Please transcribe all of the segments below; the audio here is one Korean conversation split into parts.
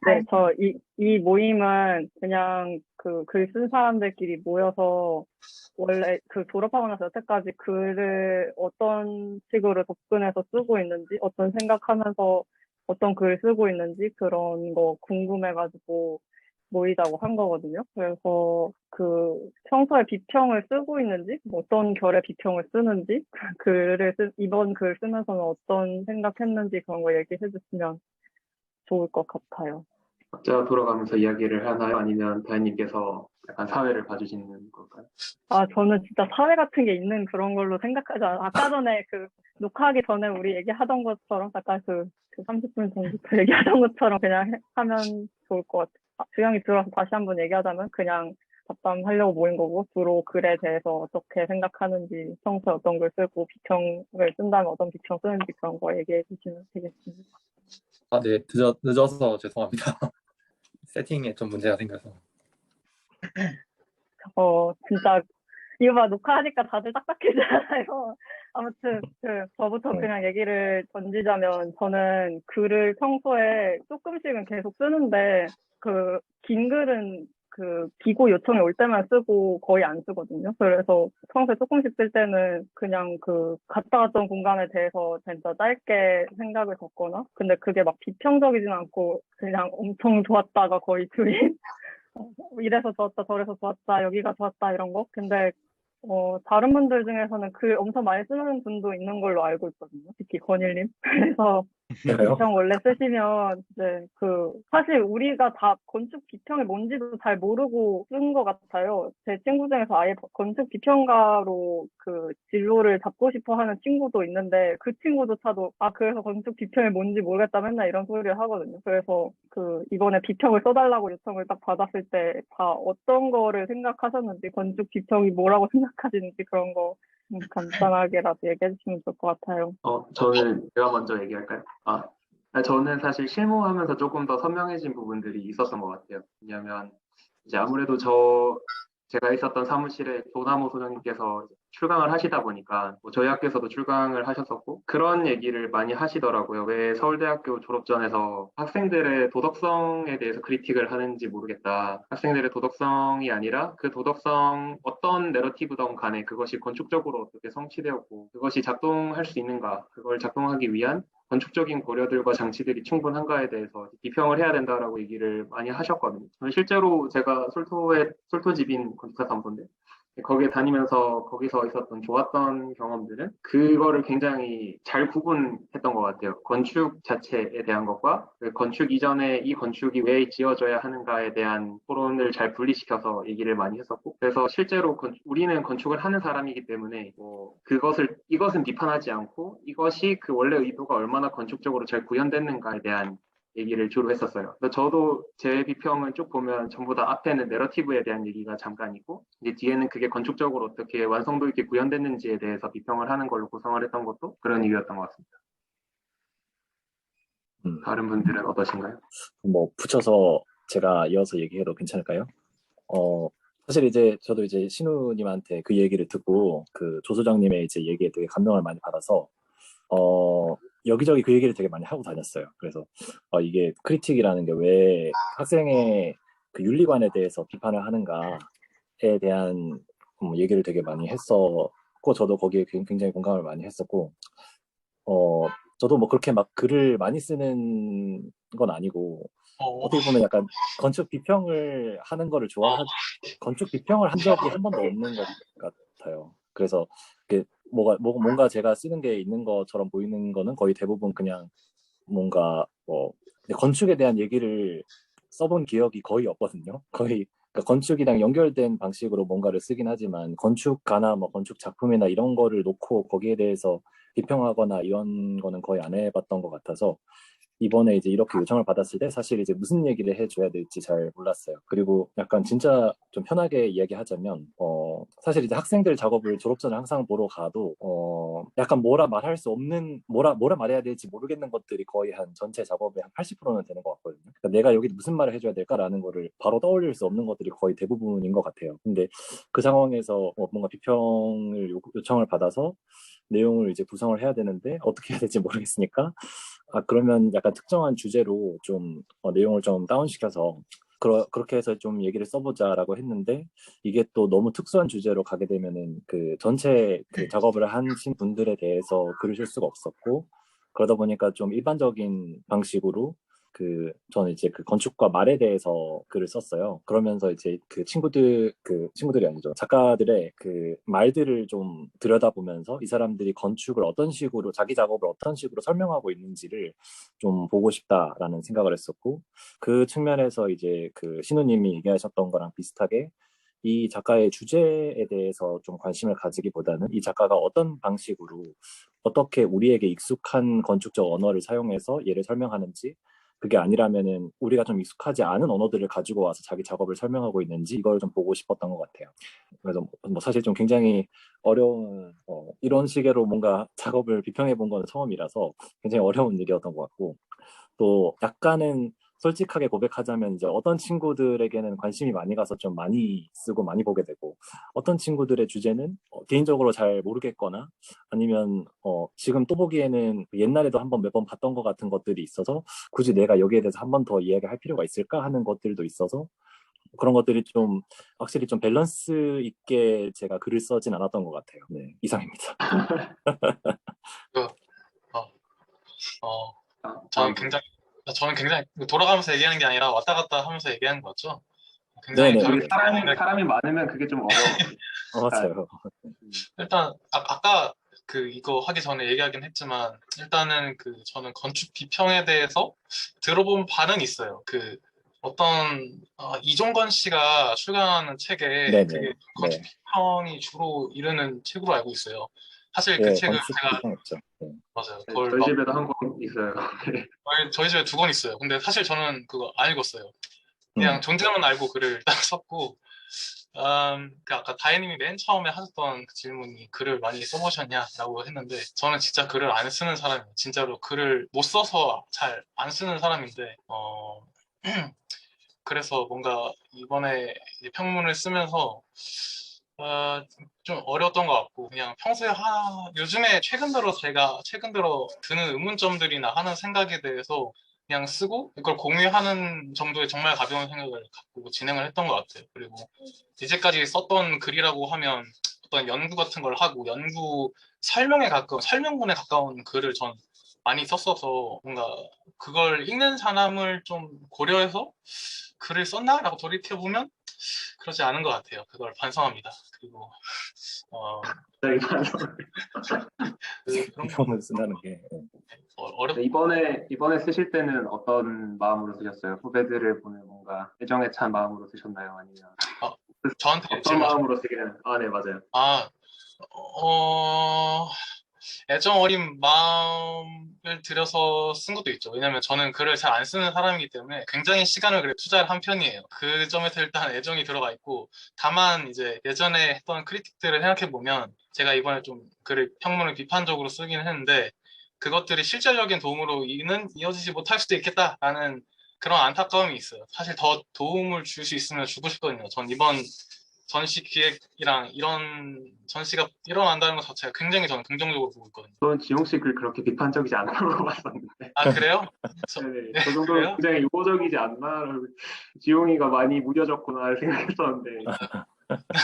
네, 이 모임은 그냥 그 글 쓴 사람들끼리 모여서 원래 그 졸업하고 나서 여태까지 글을 어떤 식으로 접근해서 쓰고 있는지, 어떤 생각하면서 어떤 글을 쓰고 있는지 그런 거 궁금해가지고 모이자고 한 거거든요. 그래서 그 평소에 비평을 쓰고 있는지, 뭐 어떤 결의 비평을 쓰는지, 이번 글 쓰면서는 어떤 생각했는지 그런 거 얘기해 주시면 좋을 것 같아요. 각자 돌아가면서 이야기를 하나요? 아니면 다현님께서 약간 사회를 봐주시는 걸까요? 아, 저는 진짜 사회 같은 게 있는 그런 걸로 생각하지 않아요. 아까 전에 그 녹화하기 전에 우리 얘기하던 것처럼 약간 그 30분 전부터 얘기하던 것처럼 그냥 하면 좋을 것 같아요. 주영이 들어와서 다시 한번 얘기하자면 그냥 잡담하려고 모인 거고 주로 글에 대해서 어떻게 생각하는지 평소에 어떤 글 쓰고 비평을 쓴다면 어떤 비평 쓰는지 그런 거 얘기해 주시면 되겠습니다. 아, 네. 늦어서 죄송합니다. 세팅에 좀 문제가 생겨서. 진짜 이거 봐 녹화하니까 다들 딱딱해지잖아요. 아무튼 저부터 그냥 얘기를 던지자면 저는 글을 평소에 조금씩은 계속 쓰는데 그 긴 글은 그 기고 요청이 올 때만 쓰고 거의 안 쓰거든요. 그래서 평소에 조금씩 쓸 때는 그냥 그 갔다 왔던 공간에 대해서 진짜 짧게 생각을 적거나 근데 그게 막 비평적이진 않고 그냥 엄청 좋았다가 거의 주인 이래서 좋았다, 저래서 좋았다, 여기가 좋았다, 이런 거. 근데, 다른 분들 중에서는 글 엄청 많이 쓰는 분도 있는 걸로 알고 있거든요. 특히 건일님. 그래서, 비평 원래 쓰시면, 이제 사실 우리가 다 건축 비평이 뭔지도 잘 모르고 쓴 것 같아요. 제 친구 중에서 아예 건축 비평가로 그 진로를 잡고 싶어 하는 친구도 있는데, 그 친구조차도, 그래서 건축 비평이 뭔지 모르겠다 맨날 이런 소리를 하거든요. 그래서 이번에 비평을 써달라고 요청을 딱 받았을 때, 다 어떤 거를 생각하셨는지, 건축 비평이 뭐라고 생각하시는지 그런 거 간단하게라도 얘기해 주시면 좋을 것 같아요. 제가 먼저 얘기할까요? 저는 사실 실무하면서 조금 더 선명해진 부분들이 있었던 것 같아요. 왜냐하면 이제 아무래도 제가 있었던 사무실에 조나무 소장님께서 출강을 하시다 보니까 저희 학교에서도 출강을 하셨었고 그런 얘기를 많이 하시더라고요. 왜 서울대학교 졸업 전에서 학생들의 도덕성에 대해서 크리틱을 하는지 모르겠다. 학생들의 도덕성이 아니라 그 도덕성 어떤 내러티브든 간에 그것이 건축적으로 어떻게 성취되었고 그것이 작동할 수 있는가 그걸 작동하기 위한 건축적인 고려들과 장치들이 충분한가에 대해서 비평을 해야 된다라고 얘기를 많이 하셨거든요. 실제로 제가 솔토집인 건축사 담보인데 거기에 다니면서 거기서 있었던 좋았던 경험들은 그거를 굉장히 잘 구분했던 것 같아요. 건축 자체에 대한 것과 그 건축 이전에 이 건축이 왜 지어져야 하는가에 대한 토론을 잘 분리시켜서 얘기를 많이 했었고 그래서 실제로 우리는 건축을 하는 사람이기 때문에 이것은 비판하지 않고 이것이 그 원래 의도가 얼마나 건축적으로 잘 구현됐는가에 대한 얘기를 주로 했었어요. 저도 제 비평은 쭉 보면 전부 다 앞에는 내러티브에 대한 얘기가 잠깐이고 이제 뒤에는 그게 건축적으로 어떻게 완성도 있게 구현됐는지에 대해서 비평을 하는 걸로 구성을 했던 것도 그런 이유였던 것 같습니다. 다른 분들은 어떠신가요? 뭐 붙여서 제가 이어서 얘기해도 괜찮을까요? 사실 이제 저도 이제 신우님한테 그 얘기를 듣고 그 조 소장님의 이제 얘기에 되게 감명을 많이 받아서 여기저기 그 얘기를 되게 많이 하고 다녔어요. 그래서 이게 크리틱이라는 게 왜 학생의 그 윤리관에 대해서 비판을 하는가에 대한 얘기를 되게 많이 했었고 저도 거기에 굉장히 공감을 많이 했었고 저도 뭐 그렇게 막 글을 많이 쓰는 건 아니고 어떻게 보면 약간 건축 비평을 하는 거를 건축 비평을 한 적이 한 번도 없는 것 같아요. 그래서 뭔가 제가 쓰는 게 있는 것처럼 보이는 거는 거의 대부분 그냥 뭔가 건축에 대한 얘기를 써본 기억이 거의 없거든요. 거의 그러니까 건축이랑 연결된 방식으로 뭔가를 쓰긴 하지만 건축가나 뭐 건축 작품이나 이런 거를 놓고 거기에 대해서 비평하거나 이런 거는 거의 안 해봤던 것 같아서 이번에 이제 이렇게 요청을 받았을 때 사실 이제 무슨 얘기를 해줘야 될지 잘 몰랐어요. 그리고 약간 진짜 좀 편하게 이야기하자면 사실 이제 학생들 작업을 졸업전에 항상 보러 가도 약간 뭐라 말할 수 없는 뭐라 말해야 될지 모르겠는 것들이 거의 한 전체 작업의 한 80%는 되는 것 같거든요. 그러니까 내가 여기 무슨 말을 해줘야 될까라는 거를 바로 떠올릴 수 없는 것들이 거의 대부분인 것 같아요. 근데 그 상황에서 뭔가 비평을 요청을 받아서 내용을 이제 구성을 해야 되는데 어떻게 해야 될지 모르겠으니까 그러면 약간 특정한 주제로 좀 내용을 좀 다운시켜서 그렇게 해서 좀 얘기를 써보자라고 했는데 이게 또 너무 특수한 주제로 가게 되면은 그 전체 그 작업을 하신 분들에 대해서 글을 쓸 수가 없었고 그러다 보니까 좀 일반적인 방식으로 저는 이제 그 건축과 말에 대해서 글을 썼어요. 그러면서 이제 그 친구들이 아니죠. 작가들의 그 말들을 좀 들여다보면서 이 사람들이 건축을 어떤 식으로, 자기 작업을 어떤 식으로 설명하고 있는지를 좀 보고 싶다라는 생각을 했었고, 그 측면에서 이제 그 신우님이 얘기하셨던 거랑 비슷하게 이 작가의 주제에 대해서 좀 관심을 가지기보다는 이 작가가 어떤 방식으로 어떻게 우리에게 익숙한 건축적 언어를 사용해서 얘를 설명하는지 그게 아니라면은 우리가 좀 익숙하지 않은 언어들을 가지고 와서 자기 작업을 설명하고 있는지 이걸 좀 보고 싶었던 것 같아요. 그래서 뭐 사실 좀 굉장히 어려운 이런 식으로 뭔가 작업을 비평해 본 거는 처음이라서 굉장히 어려운 일이었던 것 같고 또 약간은 솔직하게 고백하자면 이제 어떤 친구들에게는 관심이 많이 가서 좀 많이 쓰고 많이 보게 되고 어떤 친구들의 주제는 개인적으로 잘 모르겠거나 아니면 지금 또 보기에는 옛날에도 한번 몇 번 봤던 것 같은 것들이 있어서 굳이 내가 여기에 대해서 한 번 더 이야기할 필요가 있을까 하는 것들도 있어서 그런 것들이 좀 확실히 좀 밸런스 있게 제가 글을 써진 않았던 것 같아요. 네, 이상입니다. 그, 어, 어, 다음 저는 굉장히 돌아가면서 얘기하는 게 아니라 왔다 갔다 하면서 얘기하는 거죠. 굉장히 네네. 다르게 이게 사람이 많으면 그게 좀 어려워. 맞아요. 일단 아까 그 이거 하기 전에 얘기하긴 했지만 일단은 그 저는 건축 비평에 대해서 들어본 바는 있어요. 그 어떤 이종건 씨가 출간하는 책에 네네. 그게 건축 네. 비평이 주로 이르는 책으로 알고 있어요. 사실 그 예, 책을 건축 제가 비평했죠. 네. 맞아요. 네, 그걸 저희 막 집에도 한 권 있어요. 저희 집에 2권 있어요. 근데 사실 저는 그거 안 읽었어요. 그냥 존재만 알고 글을 딱 썼고 그 아까 다혜님이 맨 처음에 하셨던 그 질문이 글을 많이 써보셨냐라고 했는데 저는 진짜 글을 안 쓰는 사람이에요. 진짜로 글을 못 써서 잘 안 쓰는 사람인데 그래서 뭔가 이번에 이제 평문을 쓰면서 좀 어려웠던 것 같고 그냥 평소에 요즘에 최근 들어 드는 의문점들이나 하는 생각에 대해서 그냥 쓰고 이걸 공유하는 정도의 정말 가벼운 생각을 갖고 진행을 했던 것 같아요. 그리고 이제까지 썼던 글이라고 하면 어떤 연구 같은 걸 하고 연구 설명문에 가까운 글을 전 많이 썼어서 뭔가 그걸 읽는 사람을 좀 고려해서 글을 썼나라고 돌이켜보면 그러지 않은 것 같아요. 그걸 반성합니다. 그리고 그런 비평을 쓴다는 게 어렵 이번에 쓰실 때는 어떤 마음으로 쓰셨어요? 후배들을 보는 뭔가 애정에 찬 마음으로 쓰셨나요? 아니면 저한테 어떤 질문. 마음으로 쓰기는? 네, 맞아요. 애정 어린 마음을 들여서 쓴 것도 있죠. 왜냐면 저는 글을 잘 안 쓰는 사람이기 때문에 굉장히 시간을 그래 투자를 한 편이에요. 그 점에서 일단 애정이 들어가 있고 다만 이제 예전에 했던 크리틱들을 생각해 보면 제가 이번에 좀 평문을 비판적으로 쓰기는 했는데 그것들이 실질적인 도움으로 이어지지 못할 수도 있겠다라는 그런 안타까움이 있어요. 사실 더 도움을 줄 수 있으면 주고 싶거든요. 전 이번 전시 기획이랑 이런 전시가 일어난다는 것 자체가 굉장히 저는 긍정적으로 보고 있거든요. 저는 지용 씨 글 그렇게 비판적이지 않다고 봤었는데. 그래요? 네네. 네, 저 정도는 그래요? 굉장히 유보적이지 않나? 지용이가 많이 무뎌졌구나 생각했었는데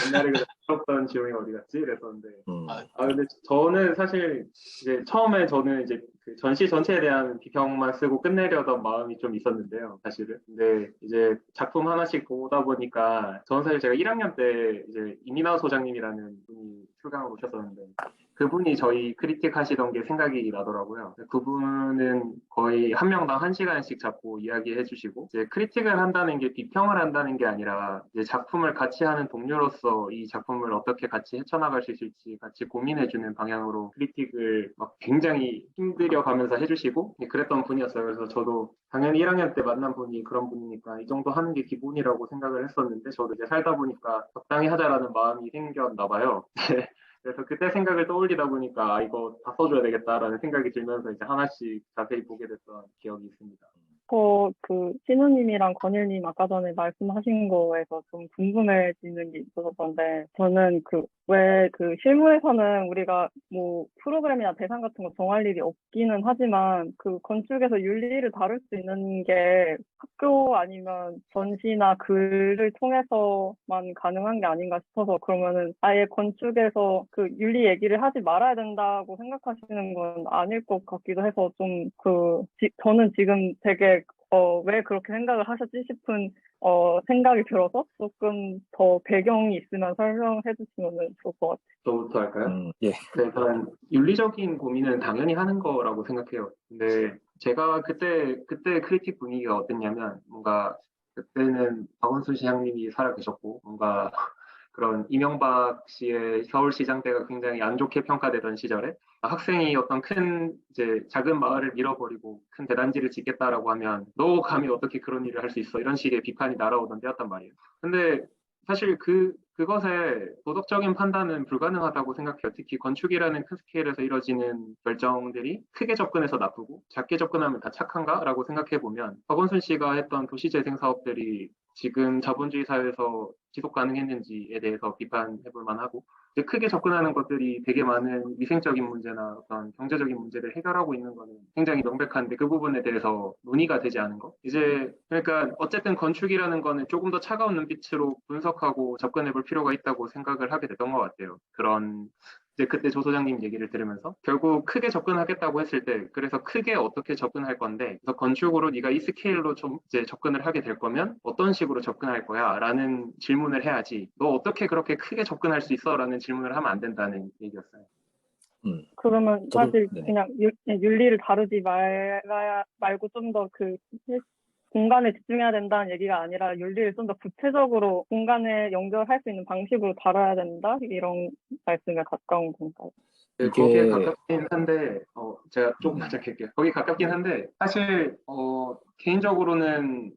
옛날에 그 무섭던 지용이가 어디 갔지? 이랬었는데 근데 저는 사실 이제 처음에 저는 이제 그 전시 전체에 대한 비평만 쓰고 끝내려던 마음이 좀 있었는데요, 사실은. 근데 이제 작품 하나씩 보다 보니까 저는 사실 제가 1학년 때 이제 이민아 소장님이라는 분이 출강을 오셨었는데 그분이 저희 크리틱 하시던 게 생각이 나더라고요. 그분은 거의 한 명당 1시간씩 잡고 이야기해 주시고, 이제 크리틱을 한다는 게 비평을 한다는 게 아니라, 이제 작품을 같이 하는 동료로서 이 작품을 어떻게 같이 헤쳐나갈 수 있을지 같이 고민해 주는 방향으로 크리틱을 막 굉장히 힘들여 가면서 해주시고, 그랬던 분이었어요. 그래서 저도 당연히 1학년 때 만난 분이 그런 분이니까 이 정도 하는 게 기본이라고 생각을 했었는데, 저도 이제 살다 보니까 적당히 하자라는 마음이 생겼나 봐요. 그래서 그때 생각을 떠올리다 보니까 이거 다 써줘야 되겠다라는 생각이 들면서 이제 하나씩 자세히 보게 됐던 기억이 있습니다. 신우님이랑 건일님 아까 전에 말씀하신 거에서 좀 궁금해지는 게 있었던데, 저는 왜 실무에서는 우리가 뭐 프로그램이나 대상 같은 거 정할 일이 없기는 하지만, 건축에서 윤리를 다룰 수 있는 게 학교 아니면 전시나 글을 통해서만 가능한 게 아닌가 싶어서, 그러면은 아예 건축에서 윤리 얘기를 하지 말아야 된다고 생각하시는 건 아닐 것 같기도 해서, 저는 지금 되게 왜 그렇게 생각을 하셨지 싶은 생각이 들어서 조금 더 배경이 있으면 설명해 주시면 좋을 것 같아요. 저부터 할까요? 예. 일단 윤리적인 고민은 당연히 하는 거라고 생각해요. 근데 제가 그때 크리틱 분위기가 어땠냐면, 뭔가 그때는 박원순 시장님이 살아 계셨고, 뭔가 그런 이명박 씨의 서울시장 때가 굉장히 안 좋게 평가되던 시절에 학생이 어떤 이제 작은 마을을 밀어버리고 큰 대단지를 짓겠다라고 하면 너 감히 어떻게 그런 일을 할 수 있어, 이런 식의 비판이 날아오던 때였단 말이에요. 근데 사실 그것의 도덕적인 판단은 불가능하다고 생각해요. 특히 건축이라는 큰 스케일에서 이뤄지는 결정들이 크게 접근해서 나쁘고 작게 접근하면 다 착한가라고 생각해 보면, 박원순 씨가 했던 도시재생 사업들이 지금 자본주의 사회에서 지속 가능했는지에 대해서 비판해 볼 만하고, 이제 크게 접근하는 것들이 되게 많은 위생적인 문제나 어떤 경제적인 문제를 해결하고 있는 거는 굉장히 명백한데, 그 부분에 대해서 논의가 되지 않은 거. 그러니까 어쨌든 건축이라는 거는 조금 더 차가운 눈빛으로 분석하고 접근해 볼 필요가 있다고 생각을 하게 됐던 것 같아요. 이제 그때 조 소장님 얘기를 들으면서 결국 크게 접근하겠다고 했을 때, 그래서 크게 어떻게 접근할 건데, 그래서 건축으로 네가 이 스케일로 좀 이제 접근을 하게 될 거면 어떤 식으로 접근할 거야? 라는 질문을 해야지, 너 어떻게 그렇게 크게 접근할 수 있어? 라는 질문을 하면 안 된다는 얘기였어요. 그러면 사실 네네. 그냥 윤리를 다루지 말고 좀 더 공간에 집중해야 된다는 얘기가 아니라, 윤리를 좀 더 구체적으로 공간에 연결할 수 있는 방식으로 다뤄야 된다, 이런 말씀에 가까운 건가요? 거기에 가깝긴 한데, 제가 조금만 짧게할게요. 거기 가깝긴 한데, 사실 개인적으로는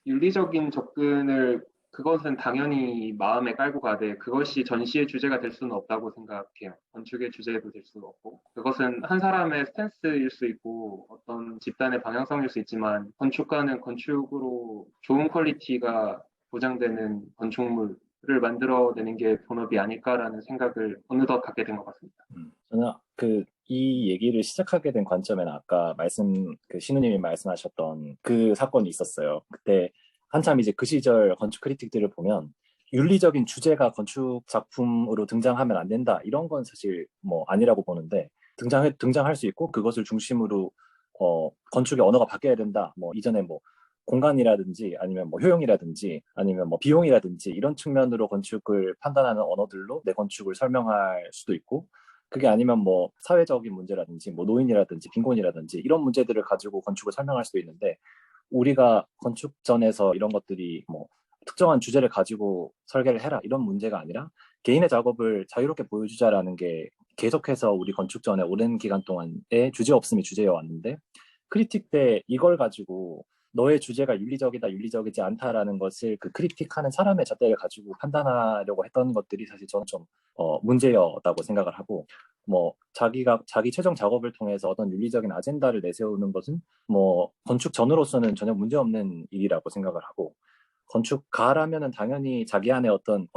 윤리적인 접근을, 그것은 당연히 마음에 깔고 가되 그것이 전시의 주제가 될 수는 없다고 생각해요. 건축의 주제도 될 수는 없고, 그것은 한 사람의 스탠스일 수 있고 어떤 집단의 방향성일 수 있지만, 건축가는 건축으로 좋은 퀄리티가 보장되는 건축물을 만들어내는 게 본업이 아닐까라는 생각을 어느덧 갖게 된 것 같습니다. 저는 이 얘기를 시작하게 된 관점에는 아까 신우님이 말씀하셨던 그 사건이 있었어요. 그때 한참 이제 그 시절 건축 크리틱들을 보면 윤리적인 주제가 건축 작품으로 등장하면 안 된다, 이런 건 사실 뭐 아니라고 보는데, 등장할 수 있고 그것을 중심으로 건축의 언어가 바뀌어야 된다. 뭐 이전에 뭐 공간이라든지 아니면 뭐 효용이라든지 아니면 뭐 비용이라든지 이런 측면으로 건축을 판단하는 언어들로 내 건축을 설명할 수도 있고, 그게 아니면 뭐 사회적인 문제라든지 뭐 노인이라든지 빈곤이라든지 이런 문제들을 가지고 건축을 설명할 수도 있는데, 우리가 건축전에서 이런 것들이 뭐 특정한 주제를 가지고 설계를 해라, 이런 문제가 아니라 개인의 작업을 자유롭게 보여주자라는 게 계속해서 우리 건축전에 오랜 기간 동안에 주제 없음이 주제여 왔는데, 크리틱 때 이걸 가지고 너의 주제가 윤리적이다, 윤리적이지 않다라는 것을 그 크리틱하는 사람의 잣대를 가지고 판단하려고 했던 것들이 사실 저는 좀 문제였다고 생각을 하고, 뭐 자기 최종 작업을 통해서 어떤 윤리적인 아젠다를 내세우는 것은 뭐 건축 전으로서는 전혀 문제없는 일이라고 생각을 하고, 건축가라면은 당연히 자기 안에 어떤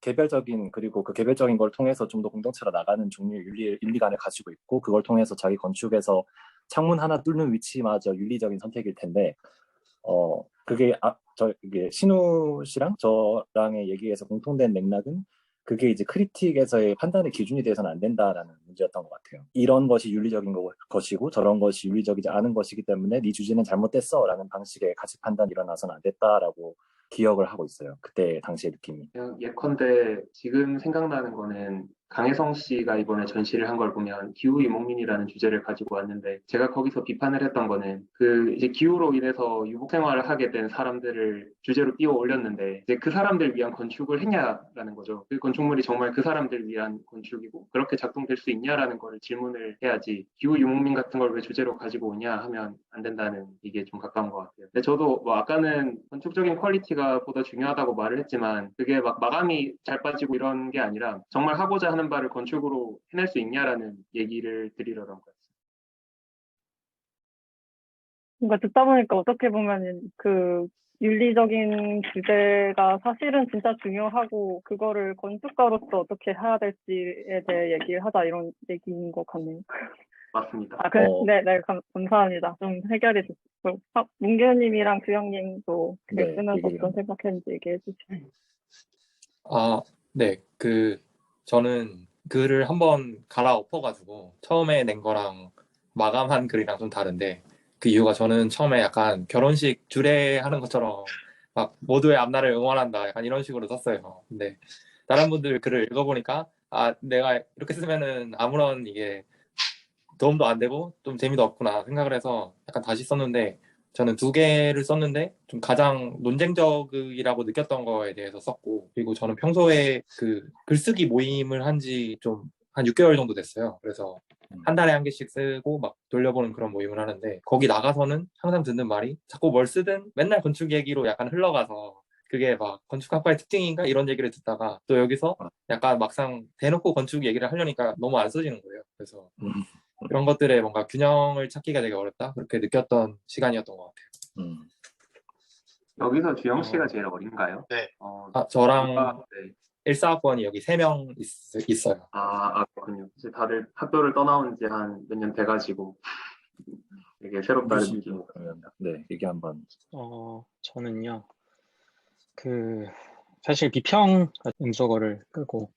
개별적인, 그리고 그 개별적인 걸 통해서 좀 더 공동체로 나가는 종류의 윤리관을 가지고 있고, 그걸 통해서 자기 건축에서 창문 하나 뚫는 위치마저 윤리적인 선택일 텐데, 이게 신우 씨랑 저랑의 얘기에서 공통된 맥락은, 그게 이제 크리틱에서의 판단의 기준이 돼서는 안 된다라는 문제였던 것 같아요. 이런 것이 윤리적인 것이고 저런 것이 윤리적이지 않은 것이기 때문에 네 주제는 잘못됐어라는 방식의 가치 판단이 일어나서는 안 됐다라고 기억을 하고 있어요. 그때 당시의 느낌이. 그냥 예컨대 지금 생각나는 거는, 강혜성 씨가 이번에 전시를 한 걸 보면 기후유목민이라는 주제를 가지고 왔는데, 제가 거기서 비판을 했던 거는 이제 기후로 인해서 유목 생활을 하게 된 사람들을 주제로 띄워 올렸는데, 이제 그 사람들 위한 건축을 했냐라는 거죠. 그 건축물이 정말 그 사람들 위한 건축이고 그렇게 작동될 수 있냐라는 거를 질문을 해야지, 기후유목민 같은 걸 왜 주제로 가지고 오냐 하면 안 된다는, 이게 좀 가까운 것 같아요. 근데 저도 뭐 아까는 건축적인 퀄리티가 보다 중요하다고 말을 했지만, 그게 막 마감이 잘 빠지고 이런 게 아니라 정말 하고자 하는 바를 건축으로 해낼 수 있냐라는 얘기를 드리려던 거였어요. 뭔가 듣다 보니까 어떻게 보면 그 윤리적인 주제가 사실은 진짜 중요하고 그거를 건축가로서 어떻게 해야 될지에 대해 얘기를 하자 이런 얘기인 것 같네요. 맞습니다. 아, 네, 감사합니다. 좀 해결이 됐고. 문규님이랑 규영님도 글 네, 쓰면서 얘기를 어떤 생각했는지 얘기해 주시죠. 네, 저는 글을 한번 갈아엎어가지고 처음에 낸 거랑 마감한 글이랑 좀 다른데, 그 이유가 저는 처음에 약간 결혼식 주례하는 것처럼 막 모두의 앞날을 응원한다 약간 이런 식으로 썼어요. 근데 다른 분들 글을 읽어보니까 내가 이렇게 쓰면은 아무런 이게 도움도 안 되고 좀 재미도 없구나 생각을 해서 약간 다시 썼는데, 저는 두 개를 썼는데 좀 가장 논쟁적이라고 느꼈던 거에 대해서 썼고, 그리고 저는 평소에 그 글쓰기 모임을 한 지 좀 한 6개월 정도 됐어요. 그래서 한 달에 한 개씩 쓰고 막 돌려보는 그런 모임을 하는데, 거기 나가서는 항상 듣는 말이 자꾸 뭘 쓰든 맨날 건축 얘기로 약간 흘러가서 그게 막 건축학과의 특징인가 이런 얘기를 듣다가 또 여기서 약간 막상 대놓고 건축 얘기를 하려니까 너무 안 써지는 거예요. 그래서 이런 것들의 뭔가 균형을 찾기가 되게 어렵다 그렇게 느꼈던 시간이었던 것 같아요. 여기서 주영 씨가 제일 어린가요? 네. 저랑 네. 1사학번이 여기 3명 있어요. 그렇군요. 이제 다들 학교를 떠나온 지 한 몇 년 돼가지고 되게 새롭다는 느낌이 그러면 네, 얘기 한번. 저는요. 사실 비평 음소거를 끄고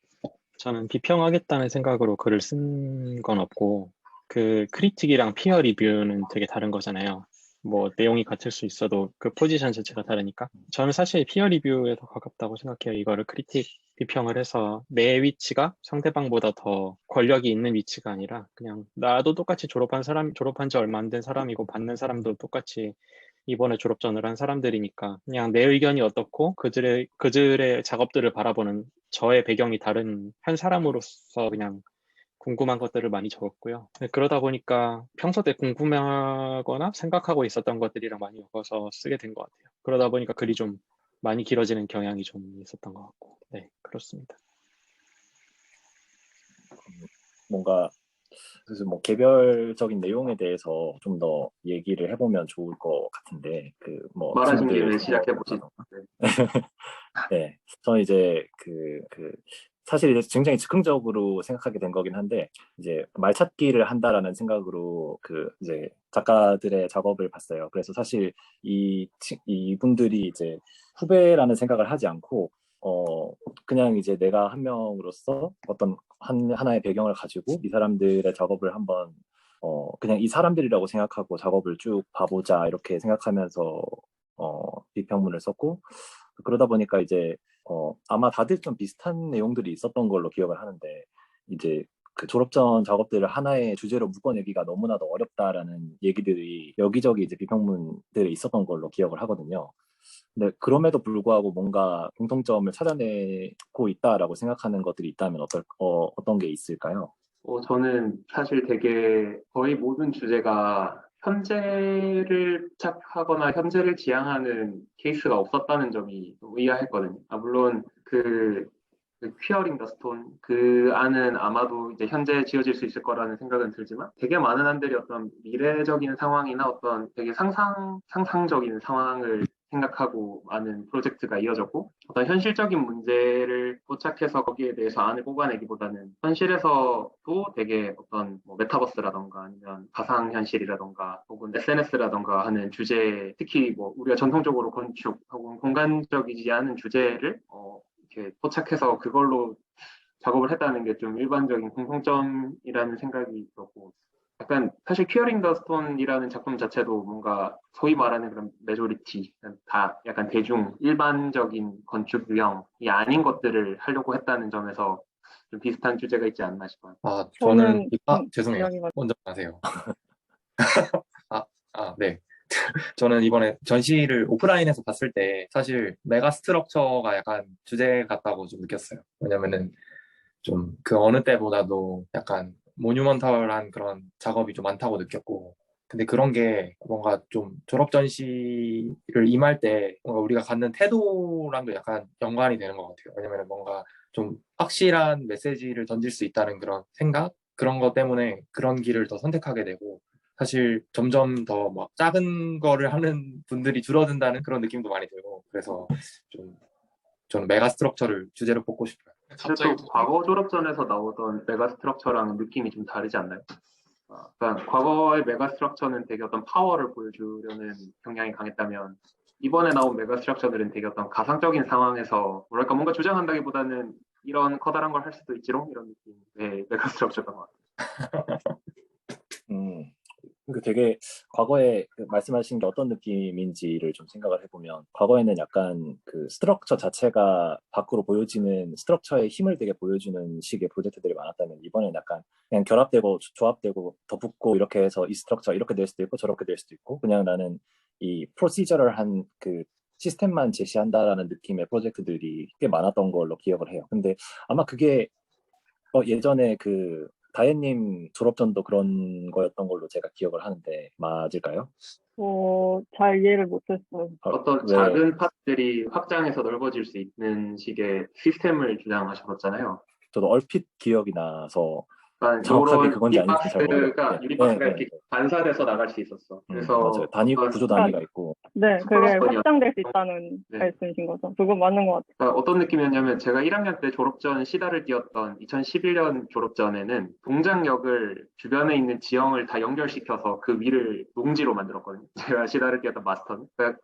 저는 비평하겠다는 생각으로 글을 쓴 건 없고, 크리틱이랑 피어 리뷰는 되게 다른 거잖아요. 뭐 내용이 같을 수 있어도 그 포지션 자체가 다르니까. 저는 사실 피어 리뷰에 더 가깝다고 생각해요. 이거를 크리틱 비평을 해서 내 위치가 상대방보다 더 권력이 있는 위치가 아니라, 그냥 나도 똑같이 졸업한 지 얼마 안 된 사람이고 받는 사람도 똑같이 이번에 졸업 전을 한 사람들이니까 그냥 내 의견이 어떻고 그들의 작업들을 바라보는 저의 배경이 다른 한 사람으로서 그냥 궁금한 것들을 많이 적었고요. 그러다 보니까 평소 때 궁금하거나 생각하고 있었던 것들이랑 많이 엮어서 쓰게 된 것 같아요. 그러다 보니까 글이 좀 많이 길어지는 경향이 좀 있었던 것 같고, 네, 그렇습니다. 뭔가 그래서 뭐 개별적인 내용에 대해서 좀 더 얘기를 해보면 좋을 것 같은데, 뭐 말하신 친구들 김에 시작해 보시죠. 네, 저는 이제 사실 이제 굉장히 즉흥적으로 생각하게 된 거긴 한데, 이제 말찾기를 한다라는 생각으로 이제 작가들의 작업을 봤어요. 그래서 사실 이분들이 이제 후배라는 생각을 하지 않고 그냥 이제 내가 한 명으로서 어떤 하나의 배경을 가지고 이 사람들의 작업을 한번 그냥 이 사람들이라고 생각하고 작업을 쭉 봐보자 이렇게 생각하면서 비평문을 썼고, 그러다 보니까 이제 아마 다들 좀 비슷한 내용들이 있었던 걸로 기억을 하는데, 이제 그 졸업 전 작업들을 하나의 주제로 묶어내기가 너무나도 어렵다라는 얘기들이 여기저기 이제 비평문들에 있었던 걸로 기억을 하거든요. 근데 그럼에도 불구하고 뭔가 공통점을 찾아내고 있다라고 생각하는 것들이 있다면 어떤 게 있을까요? 저는 사실 되게 거의 모든 주제가 현재를 착하거나 현재를 지향하는 케이스가 없었다는 점이 좀 의아했거든요. 물론 그 퀴어링 더 스톤 그 안은 아마도 이제 현재 지어질 수 있을 거라는 생각은 들지만, 되게 많은 안들이 어떤 미래적인 상황이나 어떤 되게 상상적인 상황을 생각하고 많은 프로젝트가 이어졌고, 어떤 현실적인 문제를 포착해서 거기에 대해서 안을 뽑아내기보다는 현실에서도 되게 어떤 뭐 메타버스라던가 아니면 가상현실이라던가 혹은 SNS라던가 하는 주제, 특히 뭐 우리가 전통적으로 건축 혹은 공간적이지 않은 주제를 이렇게 포착해서 그걸로 작업을 했다는 게 좀 일반적인 공통점이라는 생각이 들었고, 약간 사실 퀴어링 더 스톤이라는 작품 자체도 뭔가 소위 말하는 그런 메조리티, 다 약간 대중 일반적인 건축 유형이 아닌 것들을 하려고 했다는 점에서 좀 비슷한 주제가 있지 않나 싶어요. 저는 죄송해요. 규영이 먼저 하세요. 네. 저는 이번에 전시를 오프라인에서 봤을 때 사실 메가 스트럭처가 약간 주제 같다고 좀 느꼈어요. 왜냐면은 좀 그 어느 때보다도 약간 모뉴먼털한 그런 작업이 좀 많다고 느꼈고, 근데 그런 게 뭔가 좀 졸업 전시를 임할 때 뭔가 우리가 갖는 태도랑도 약간 연관이 되는 것 같아요. 왜냐면 뭔가 좀 확실한 메시지를 던질 수 있다는 그런 생각? 그런 것 때문에 그런 길을 더 선택하게 되고, 사실 점점 더 막 작은 거를 하는 분들이 줄어든다는 그런 느낌도 많이 들고 그래서 좀 저는 메가 스트럭처를 주제로 뽑고 싶어요. 근데 갑자기 또 과거 졸업전에서 나오던 메가 스트럭처랑 느낌이 좀 다르지 않나요? 그러니까 과거의 메가 스트럭처는 되게 어떤 파워를 보여주려는 경향이 강했다면 이번에 나온 메가 스트럭처들은 되게 어떤 가상적인 상황에서 뭐랄까 뭔가 주장한다기보다는 이런 커다란 걸 할 수도 있지롱 이런 느낌의 메가 스트럭처였던 것 같아요. 그 되게 과거에 그 말씀하신 게 어떤 느낌인지를 좀 생각을 해보면 과거에는 약간 그 스트럭처 자체가 밖으로 보여지는 스트럭처의 힘을 되게 보여주는 식의 프로젝트들이 많았다면 이번에는 약간 그냥 결합되고 조합되고 더 붙고 이렇게 해서 이 스트럭처 이렇게 될 수도 있고 저렇게 될 수도 있고 그냥 나는 이 프로시저럴한 그 시스템만 제시한다라는 느낌의 프로젝트들이 꽤 많았던 걸로 기억을 해요. 근데 아마 그게 예전에 그 다혜님 졸업전도 그런 거였던 걸로 제가 기억을 하는데 맞을까요? 잘 이해를 못했어요. 어떤 왜 작은 파트들이 확장해서 넓어질 수 있는 식의 시스템을 주장하셨잖아요. 저도 얼핏 기억이 나서 그러니까 정확하게 요런 그건지 아닌지 잘 모르겠는데 유리박스가 네, 이렇게 반사돼서 나갈 수 있었어. 맞아요. 그래서 구조 그러니까 단위가 있고 네, 그게 플러스건이었 확장될 수 있다는 네. 말씀이신 거죠. 그건 맞는 것 같아요. 그러니까 어떤 느낌이었냐면 제가 1학년 때 졸업전 시다를 띄었던 2011년 졸업전에는 동작역을 주변에 있는 지형을 다 연결시켜서 그 위를 농지로 만들었거든요. 제가 시다를 띄었던 마스터는. 그러니까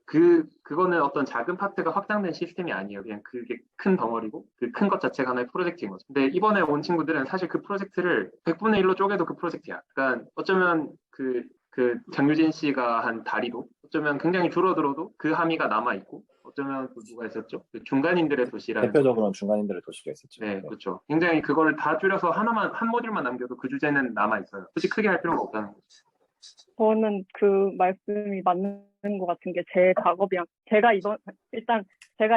그거는 어떤 작은 파트가 확장된 시스템이 아니에요. 그냥 그게 큰 덩어리고 그 큰 것 자체가 하나의 프로젝트인 거죠. 근데 이번에 온 친구들은 사실 그 프로젝트를 100분의 1로 쪼개도 그 프로젝트야. 그러니까 어쩌면 그 장유진 씨가 한 다리도 어쩌면 굉장히 줄어들어도 그 함의가 남아있고 어쩌면 또 누가 있었죠? 그 중간인들의 도시라는 대표적으로는 중간인들의 도시가 있었죠. 네, 그렇죠. 굉장히 그걸 다 줄여서 한 모듈만 남겨도 그 주제는 남아있어요. 굳이 크게 할 필요가 없다는 거죠. 저는 그 말씀이 맞는 것 같은 게 제 작업이랑 제가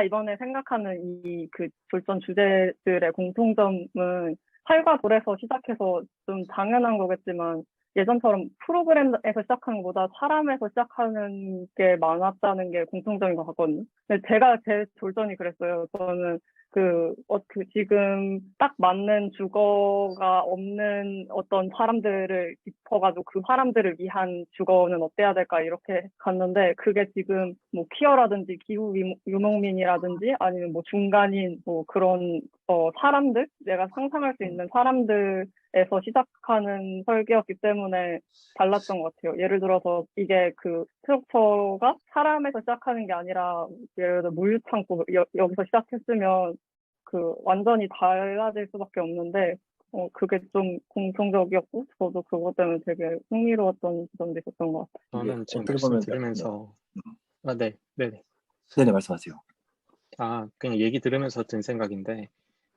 이번에 생각하는 이 그 졸전 주제들의 공통점은 활과 돌에서 시작해서 좀 당연한 거겠지만 예전처럼 프로그램에서 시작하는 것보다 사람에서 시작하는 게 많았다는 게 공통점인 것 같거든요. 근데 제 졸전이 그랬어요. 저는 지금 딱 맞는 주거가 없는 어떤 사람들을 짚어가지고 그 사람들을 위한 주거는 어때야 될까 이렇게 갔는데 그게 지금 뭐 퀴어라든지 기후 유목민이라든지 아니면 뭐 중간인 뭐 그런 사람들 내가 상상할 수 있는 사람들에서 시작하는 설계였기 때문에 달랐던 것 같아요. 예를 들어서 이게 그 스트럭처가 사람에서 시작하는 게 아니라 예를 들어 물류창고 여기서 시작했으면 그 완전히 달라질 수밖에 없는데 그게 좀 공통적이었고 저도 그것 때문에 되게 흥미로웠던 지점도 있었던 것 같아요. 저는 지금 어떻게 말씀 보면 들으면서 네네. 네네 말씀하세요. 그냥 얘기 들으면서 든 생각인데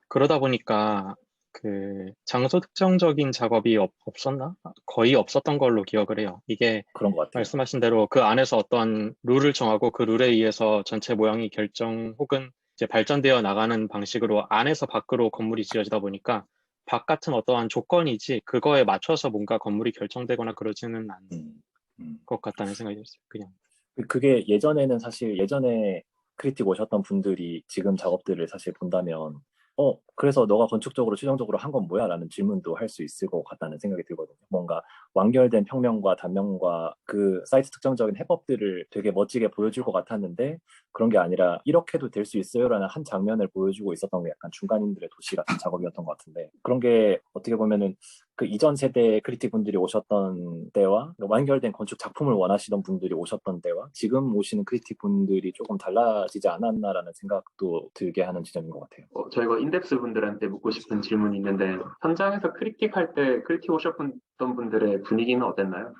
그러다 보니까 그 장소 특정적인 작업이 없었나? 거의 없었던 걸로 기억을 해요. 이게 그런 것 같아요. 말씀하신 대로 그 안에서 어떤 룰을 정하고 그 룰에 의해서 전체 모양이 결정 혹은 이제 발전되어 나가는 방식으로 안에서 밖으로 건물이 지어지다 보니까 바깥은 어떠한 조건이지 그거에 맞춰서 뭔가 건물이 결정되거나 그러지는 않는 것 같다는 생각이 들었어요. 그냥. 그게 예전에 크리틱 오셨던 분들이 지금 작업들을 사실 본다면 그래서 너가 건축적으로 최종적으로 한 건 뭐야? 라는 질문도 할 수 있을 것 같다는 생각이 들거든요. 뭔가 완결된 평면과 단면과 그 사이트 특정적인 해법들을 되게 멋지게 보여줄 것 같았는데 그런 게 아니라 이렇게도 될 수 있어요라는 한 장면을 보여주고 있었던 게 약간 중간인들의 도시 같은 작업이었던 것 같은데 그런 게 어떻게 보면은 그 이전 세대 크리틱 분들이 오셨던 때와 완결된 건축 작품을 원하시던 분들이 오셨던 때와 지금 오시는 크리틱 분들이 조금 달라지지 않았나라는 생각도 들게 하는 지점인 것 같아요. 저희가 인덱스 분들한테 묻고 싶은 질문이 있는데 현장에서 크리틱 할 때 크리틱 오셨던 분들의 분위기는 어땠나요?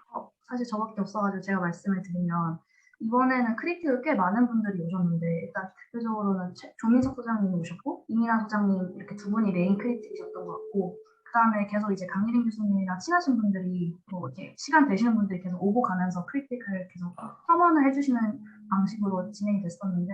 사실 저밖에 없어가지고 제가 말씀을 드리면 이번에는 크리틱을 꽤 많은 분들이 오셨는데 일단 대표적으로는 조민석 소장님이 오셨고 이민아 소장님 이렇게 두 분이 메인 크리틱이셨던 것 같고 그 다음에 계속 이제 강예림 교수님이랑 친하신 분들이 뭐 이렇게 시간 되시는 분들이 계속 오고 가면서 크리틱을 계속 첨언을 해주시는 방식으로 진행이 됐었는데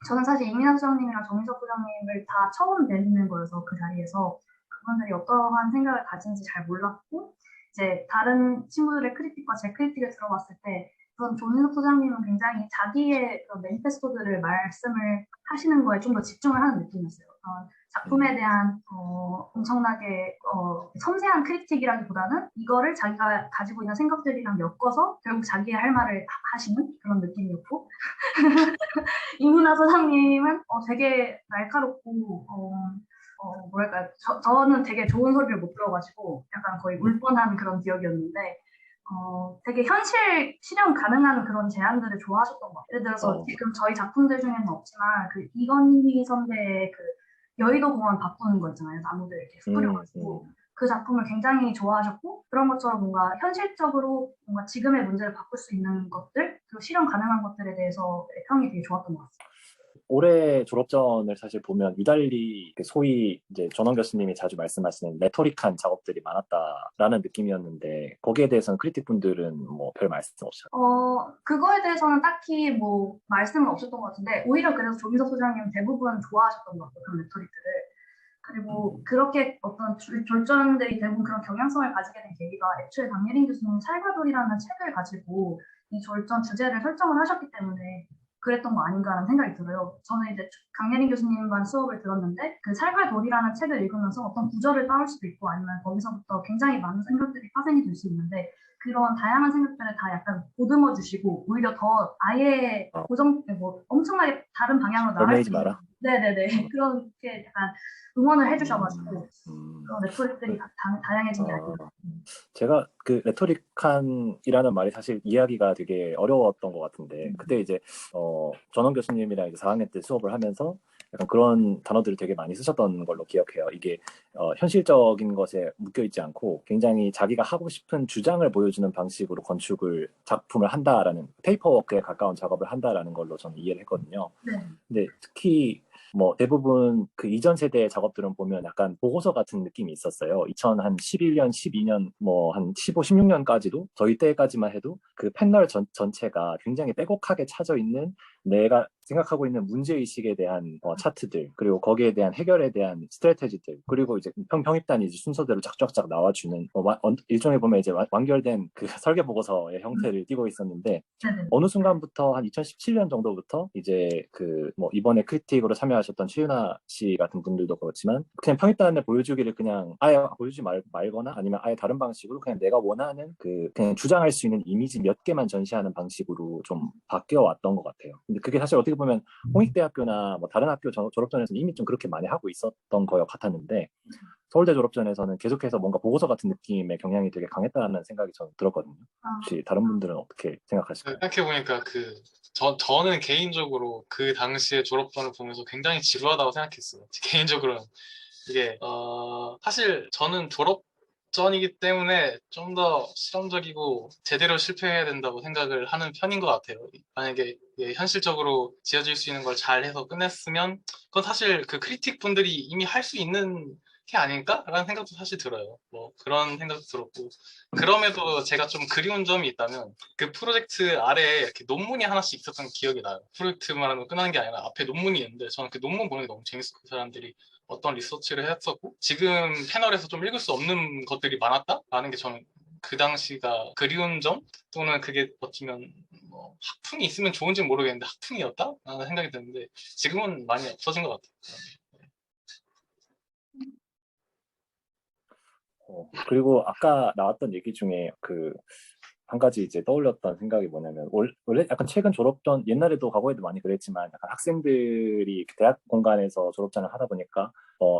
저는 사실 이민아 소장님이랑 조민석 소장님을 다 처음 뵙는 거여서 그 자리에서 그분들이 어떠한 생각을 가진지 잘 몰랐고 이제 다른 친구들의 크리틱과 제 크리틱을 들어봤을 때 우선 조민석 소장님은 굉장히 자기의 매니페스토들을 말씀을 하시는 거에 좀 더 집중을 하는 느낌이었어요. 작품에 대한 엄청나게 섬세한 크리틱이라기보다는 이거를 자기가 가지고 있는 생각들이랑 엮어서 결국 자기의 할 말을 하시는 그런 느낌이었고 이민아 소장님은 되게 날카롭고 뭐랄까 저는 되게 좋은 소리를 못 들어가지고 약간 거의 울 뻔한 그런 기억이었는데 되게 현실 실현 가능한 그런 제안들을 좋아하셨던 것 같아요. 예를 들어서 지금 저희 작품들 중에는 없지만 그 이건희 선배의 그 여의도 공원 바꾸는 거 있잖아요. 나무들 이렇게 뿌려가지고 그 작품을 굉장히 좋아하셨고 그런 것처럼 뭔가 현실적으로 뭔가 지금의 문제를 바꿀 수 있는 것들 그리고 실현 가능한 것들에 대해서 평이 되게 좋았던 것 같아요. 올해 졸업전을 사실 보면 유달리 소위 이제 전원 교수님이 자주 말씀하시는 레토릭한 작업들이 많았다라는 느낌이었는데 거기에 대해서는 크리틱 분들은 뭐 별 말씀 없으셨나요? 그거에 대해서는 딱히 뭐 말씀은 없었던 것 같은데 오히려 그래서 조민석 소장님 대부분 좋아하셨던 것 같아요. 그런 레토릭들을. 그리고 그렇게 어떤 졸전들이 대부분 그런 경향성을 가지게 된 계기가 애초에 강예린 교수님이 살과돌이라는 책을 가지고 이 졸전 주제를 설정을 하셨기 때문에 그랬던 거 아닌가라는 생각이 들어요. 저는 이제 강예린 교수님만 수업을 들었는데 그 살과돌이라는 책을 읽으면서 어떤 구절을 따올 수도 있고 아니면 거기서부터 굉장히 많은 생각들이 파생이 될 수 있는데 그런 다양한 생각들을 다 약간 보듬어 주시고 오히려 더 아예 고정 뭐 엄청나게 다른 방향으로 나갈 수 있는 네네네 그렇게 약간 응원을 해주셔가지고 그런 레토릭들이 다양해진 게 아닌가. 제가 그 레토릭한이라는 말이 사실 이해하기가 되게 어려웠던 것 같은데 그때 이제 전원 교수님이랑 이제 4학년 때 수업을 하면서 약간 그런 단어들을 되게 많이 쓰셨던 걸로 기억해요. 이게 현실적인 것에 묶여 있지 않고 굉장히 자기가 하고 싶은 주장을 보여주는 방식으로 작품을 한다라는 페이퍼워크에 가까운 작업을 한다라는 걸로 저는 이해를 했거든요. 네. 근데 특히 뭐 대부분 그 이전 세대의 작업들은 보면 약간 보고서 같은 느낌이 있었어요. 2011년, 12년, 뭐 한 15, 16년까지도 저희 때까지만 해도 그 패널 전체가 굉장히 빼곡하게 차져 있는 내가 생각하고 있는 문제의식에 대한 차트들 그리고 거기에 대한 해결에 대한 스트래테지들 그리고 이제 평입단이 이제 순서대로 쫙쫙쫙 나와주는 일종의 보면 이제 완결된 그 설계 보고서의 형태를 띠고 있었는데 어느 순간부터 한 2017년 정도부터 이제 그 뭐 이번에 크리틱으로 참여하셨던 최윤아 씨 같은 분들도 그렇지만 그냥 평입단을 보여주기를 그냥 아예 보여주지 말거나 아니면 아예 다른 방식으로 그냥 내가 원하는 그냥 주장할 수 있는 이미지 몇 개만 전시하는 방식으로 좀 바뀌어 왔던 것 같아요. 근데 그게 사실 어떻게 보면 홍익대학교나 뭐 다른 학교 졸업전에서는 이미 좀 그렇게 많이 하고 있었던 것 같았는데 서울대 졸업전에서는 계속해서 뭔가 보고서 같은 느낌의 경향이 되게 강했다는 생각이 저는 들었거든요. 혹시 다른 분들은 어떻게 생각하실까요? 생각해보니까 저는 개인적으로 그 당시에 졸업전을 보면서 굉장히 지루하다고 생각했어요. 개인적으로는 이게 사실 저는 졸업전이기 때문에 좀 더 실험적이고 제대로 실패해야 된다고 생각을 하는 편인 것 같아요. 만약에 현실적으로 지어질 수 있는 걸 잘해서 끝냈으면 그건 사실 그 크리틱 분들이 이미 할 수 있는 게 아닐까라는 생각도 사실 들어요. 뭐 그런 생각도 들었고 그럼에도 제가 좀 그리운 점이 있다면 그 프로젝트 아래에 이렇게 논문이 하나씩 있었던 기억이 나요. 프로젝트만 하면 끝나는 게 아니라 앞에 논문이 있는데 저는 그 논문 보는 게 너무 재밌었고 그 사람들이 어떤 리서치를 했었고 지금 패널에서 좀 읽을 수 없는 것들이 많았다라는 게 저는 그 당시가 그리운 점 또는 그게 어쩌면 뭐 학풍이 있으면 좋은지는 모르겠는데 학풍이었다? 라는 생각이 드는데 지금은 많이 없어진 것 같아요. 그리고 아까 나왔던 얘기 중에 한 가지 이제 떠올렸던 생각이 뭐냐면 원래 약간 최근 졸업전 옛날에도 과거에도 많이 그랬지만 약간 학생들이 대학 공간에서 졸업전을 하다 보니까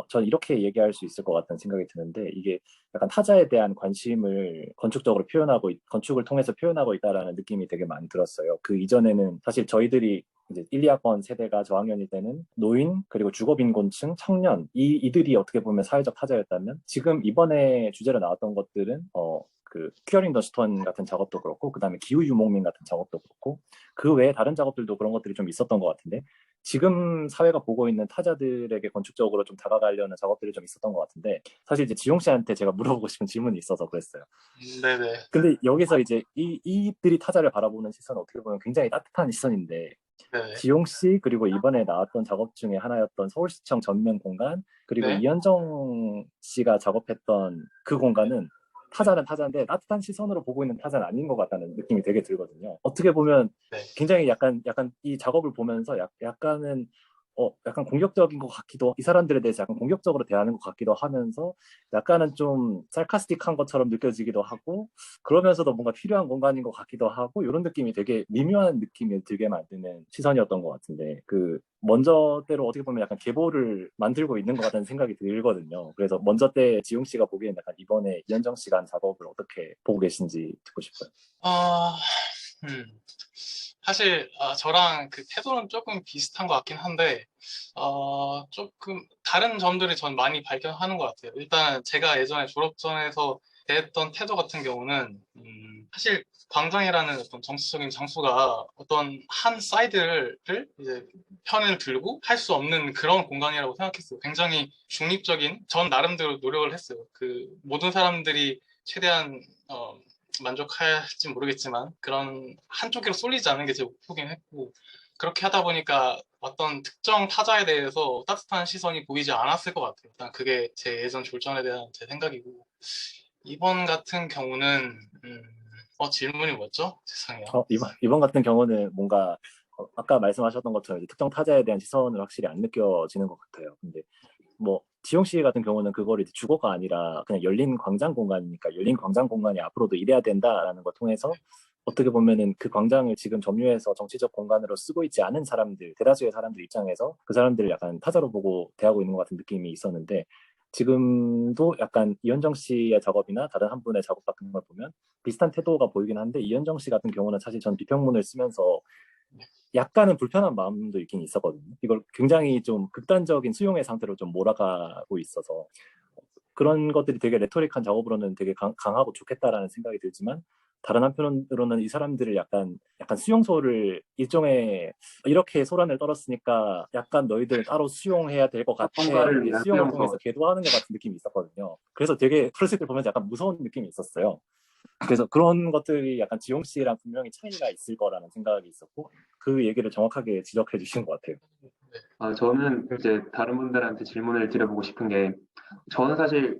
전 이렇게 얘기할 수 있을 것 같다는 생각이 드는데 이게 약간 타자에 대한 관심을 건축을 통해서 표현하고 있다라는 느낌이 되게 많이 들었어요. 그 이전에는 사실 저희들이 이제 1, 2학번 세대가 저학년일 때는 노인 그리고 주거빈곤층, 청년 이들이 어떻게 보면 사회적 타자였다면 지금 이번에 주제로 나왔던 것들은 큐어링 더 스톤 같은 작업도 그렇고 그다음에 기후유목민 같은 작업도 그렇고 그 외에 다른 작업들도 그런 것들이 좀 있었던 것 같은데 지금 사회가 보고 있는 타자들에게 건축적으로 좀 다가가려는 작업들이 좀 있었던 것 같은데 사실 이제 지용 씨한테 제가 물어보고 싶은 질문이 있어서 그랬어요. 네네. 근데 여기서 이제 이들이 타자를 바라보는 시선은 어떻게 보면 굉장히 따뜻한 시선인데 네네. 지용 씨 그리고 이번에 나왔던 작업 중에 하나였던 서울시청 전면 공간 그리고 네. 이현정 씨가 작업했던 그 공간은 타자는 타자인데 따뜻한 시선으로 보고 있는 타자는 아닌 것 같다는 느낌이 되게 들거든요. 어떻게 보면 네. 굉장히 약간 이 작업을 보면서 약간은 약간 공격적인 것 같기도, 이 사람들에 대해서 약간 공격적으로 대하는 것 같기도 하면서 약간은 좀 쌀카스틱한 것처럼 느껴지기도 하고, 그러면서도 뭔가 필요한 공간인 것 같기도 하고, 이런 느낌이 되게 미묘한 느낌이 들게 만드는 시선이었던 것 같은데, 먼저 때로 어떻게 보면 약간 계보를 만들고 있는 것 같다는 생각이 들거든요. 그래서 먼저 때 지용 씨가 보기엔 약간 이번에 이현정 씨가 한 작업을 어떻게 보고 계신지 듣고 싶어요. 아, 사실 저랑 그 태도는 조금 비슷한 것 같긴 한데 조금 다른 점들이 전 많이 발견하는 것 같아요. 일단 제가 예전에 졸업전에서 대했던 태도 같은 경우는 사실 광장이라는 어떤 정치적인 장소가 어떤 한 사이드를 이제 편을 들고 할 수 없는 그런 공간이라고 생각했어요. 굉장히 중립적인, 전 나름대로 노력을 했어요. 그 모든 사람들이 최대한 만족할지 모르겠지만 그런 한쪽으로 쏠리지 않는 게 제 목표긴 했고, 그렇게 하다 보니까 어떤 특정 타자에 대해서 따뜻한 시선이 보이지 않았을 것 같아요. 일단 그게 제 예전 졸전에 대한 제 생각이고, 이번 같은 경우는 질문이 뭐였죠? 죄송해요. 이번 같은 경우는 뭔가 아까 말씀하셨던 것처럼 이제 특정 타자에 대한 시선을 확실히 안 느껴지는 것 같아요. 근데 뭐 지용 씨 같은 경우는 그걸 이제 주거가 아니라 그냥 열린 광장 공간이니까 열린 광장 공간이 앞으로도 이래야 된다라는 걸 통해서 어떻게 보면은 그 광장을 지금 점유해서 정치적 공간으로 쓰고 있지 않은 사람들, 대다수의 사람들 입장에서 그 사람들을 약간 타자로 보고 대하고 있는 것 같은 느낌이 있었는데, 지금도 약간 이현정 씨의 작업이나 다른 한 분의 작업 같은 걸 보면 비슷한 태도가 보이긴 한데, 이현정 씨 같은 경우는 사실 전 비평문을 쓰면서 약간은 불편한 마음도 있긴 있었거든요. 이걸 굉장히 좀 극단적인 수용의 상태로 좀 몰아가고 있어서 그런 것들이 되게 레토릭한 작업으로는 되게 강하고 좋겠다라는 생각이 들지만, 다른 한편으로는 이 사람들을 약간 수용소를 일종의 이렇게 소란을 떨었으니까 약간 너희들 따로 수용해야 될 것 같아. 전문가를 위한 수용을 수용소. 통해서 계도하는 것 같은 느낌이 있었거든요. 그래서 되게 프로젝트를 보면서 약간 무서운 느낌이 있었어요. 그래서 그런 것들이 약간 지용 씨랑 분명히 차이가 있을 거라는 생각이 있었고, 그 얘기를 정확하게 지적해 주신 것 같아요. 저는 이제 다른 분들한테 질문을 드려보고 싶은 게, 저는 사실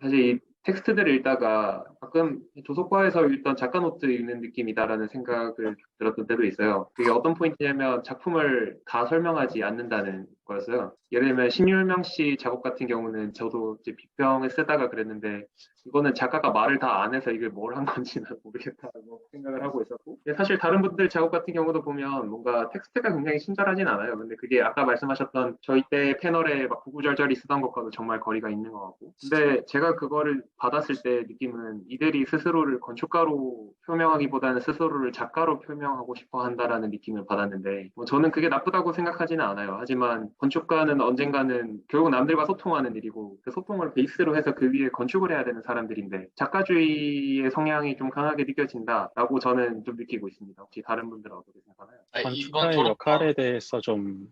이 텍스트들을 읽다가 가끔 도서과에서 읽던 작가 노트 읽는 느낌이다라는 생각을 들었던 때도 있어요. 그게 어떤 포인트냐면 작품을 다 설명하지 않는다는 거였어요. 예를 들면 신율명 씨 작업 같은 경우는 저도 이제 비평을 쓰다가 그랬는데, 이거는 작가가 말을 다 안 해서 이걸 뭘 한 건지 는 모르겠다고 생각을 하고 있었고, 사실 다른 분들 작업 같은 경우도 보면 뭔가 텍스트가 굉장히 친절하진 않아요. 근데 그게 아까 말씀하셨던 저희 때 패널에 막 구구절절히 쓰던 것과도 정말 거리가 있는 것 같고, 근데 제가 그거를 받았을 때 느낌은 이들이 스스로를 건축가로 표명하기보다는 스스로를 작가로 표명하고 싶어 한다라는 느낌을 받았는데, 저는 그게 나쁘다고 생각하지는 않아요. 하지만 건축가는 언젠가는 결국 남들과 소통하는 일이고, 그 소통을 베이스로 해서 그 위에 건축을 해야 되는 사람들인데, 작가주의의 성향이 좀 강하게 느껴진다라고 저는 좀 느끼고 있습니다. 혹시 다른 분들은 어떻게 생각하나요? 건축가의 역할에 대해서 좀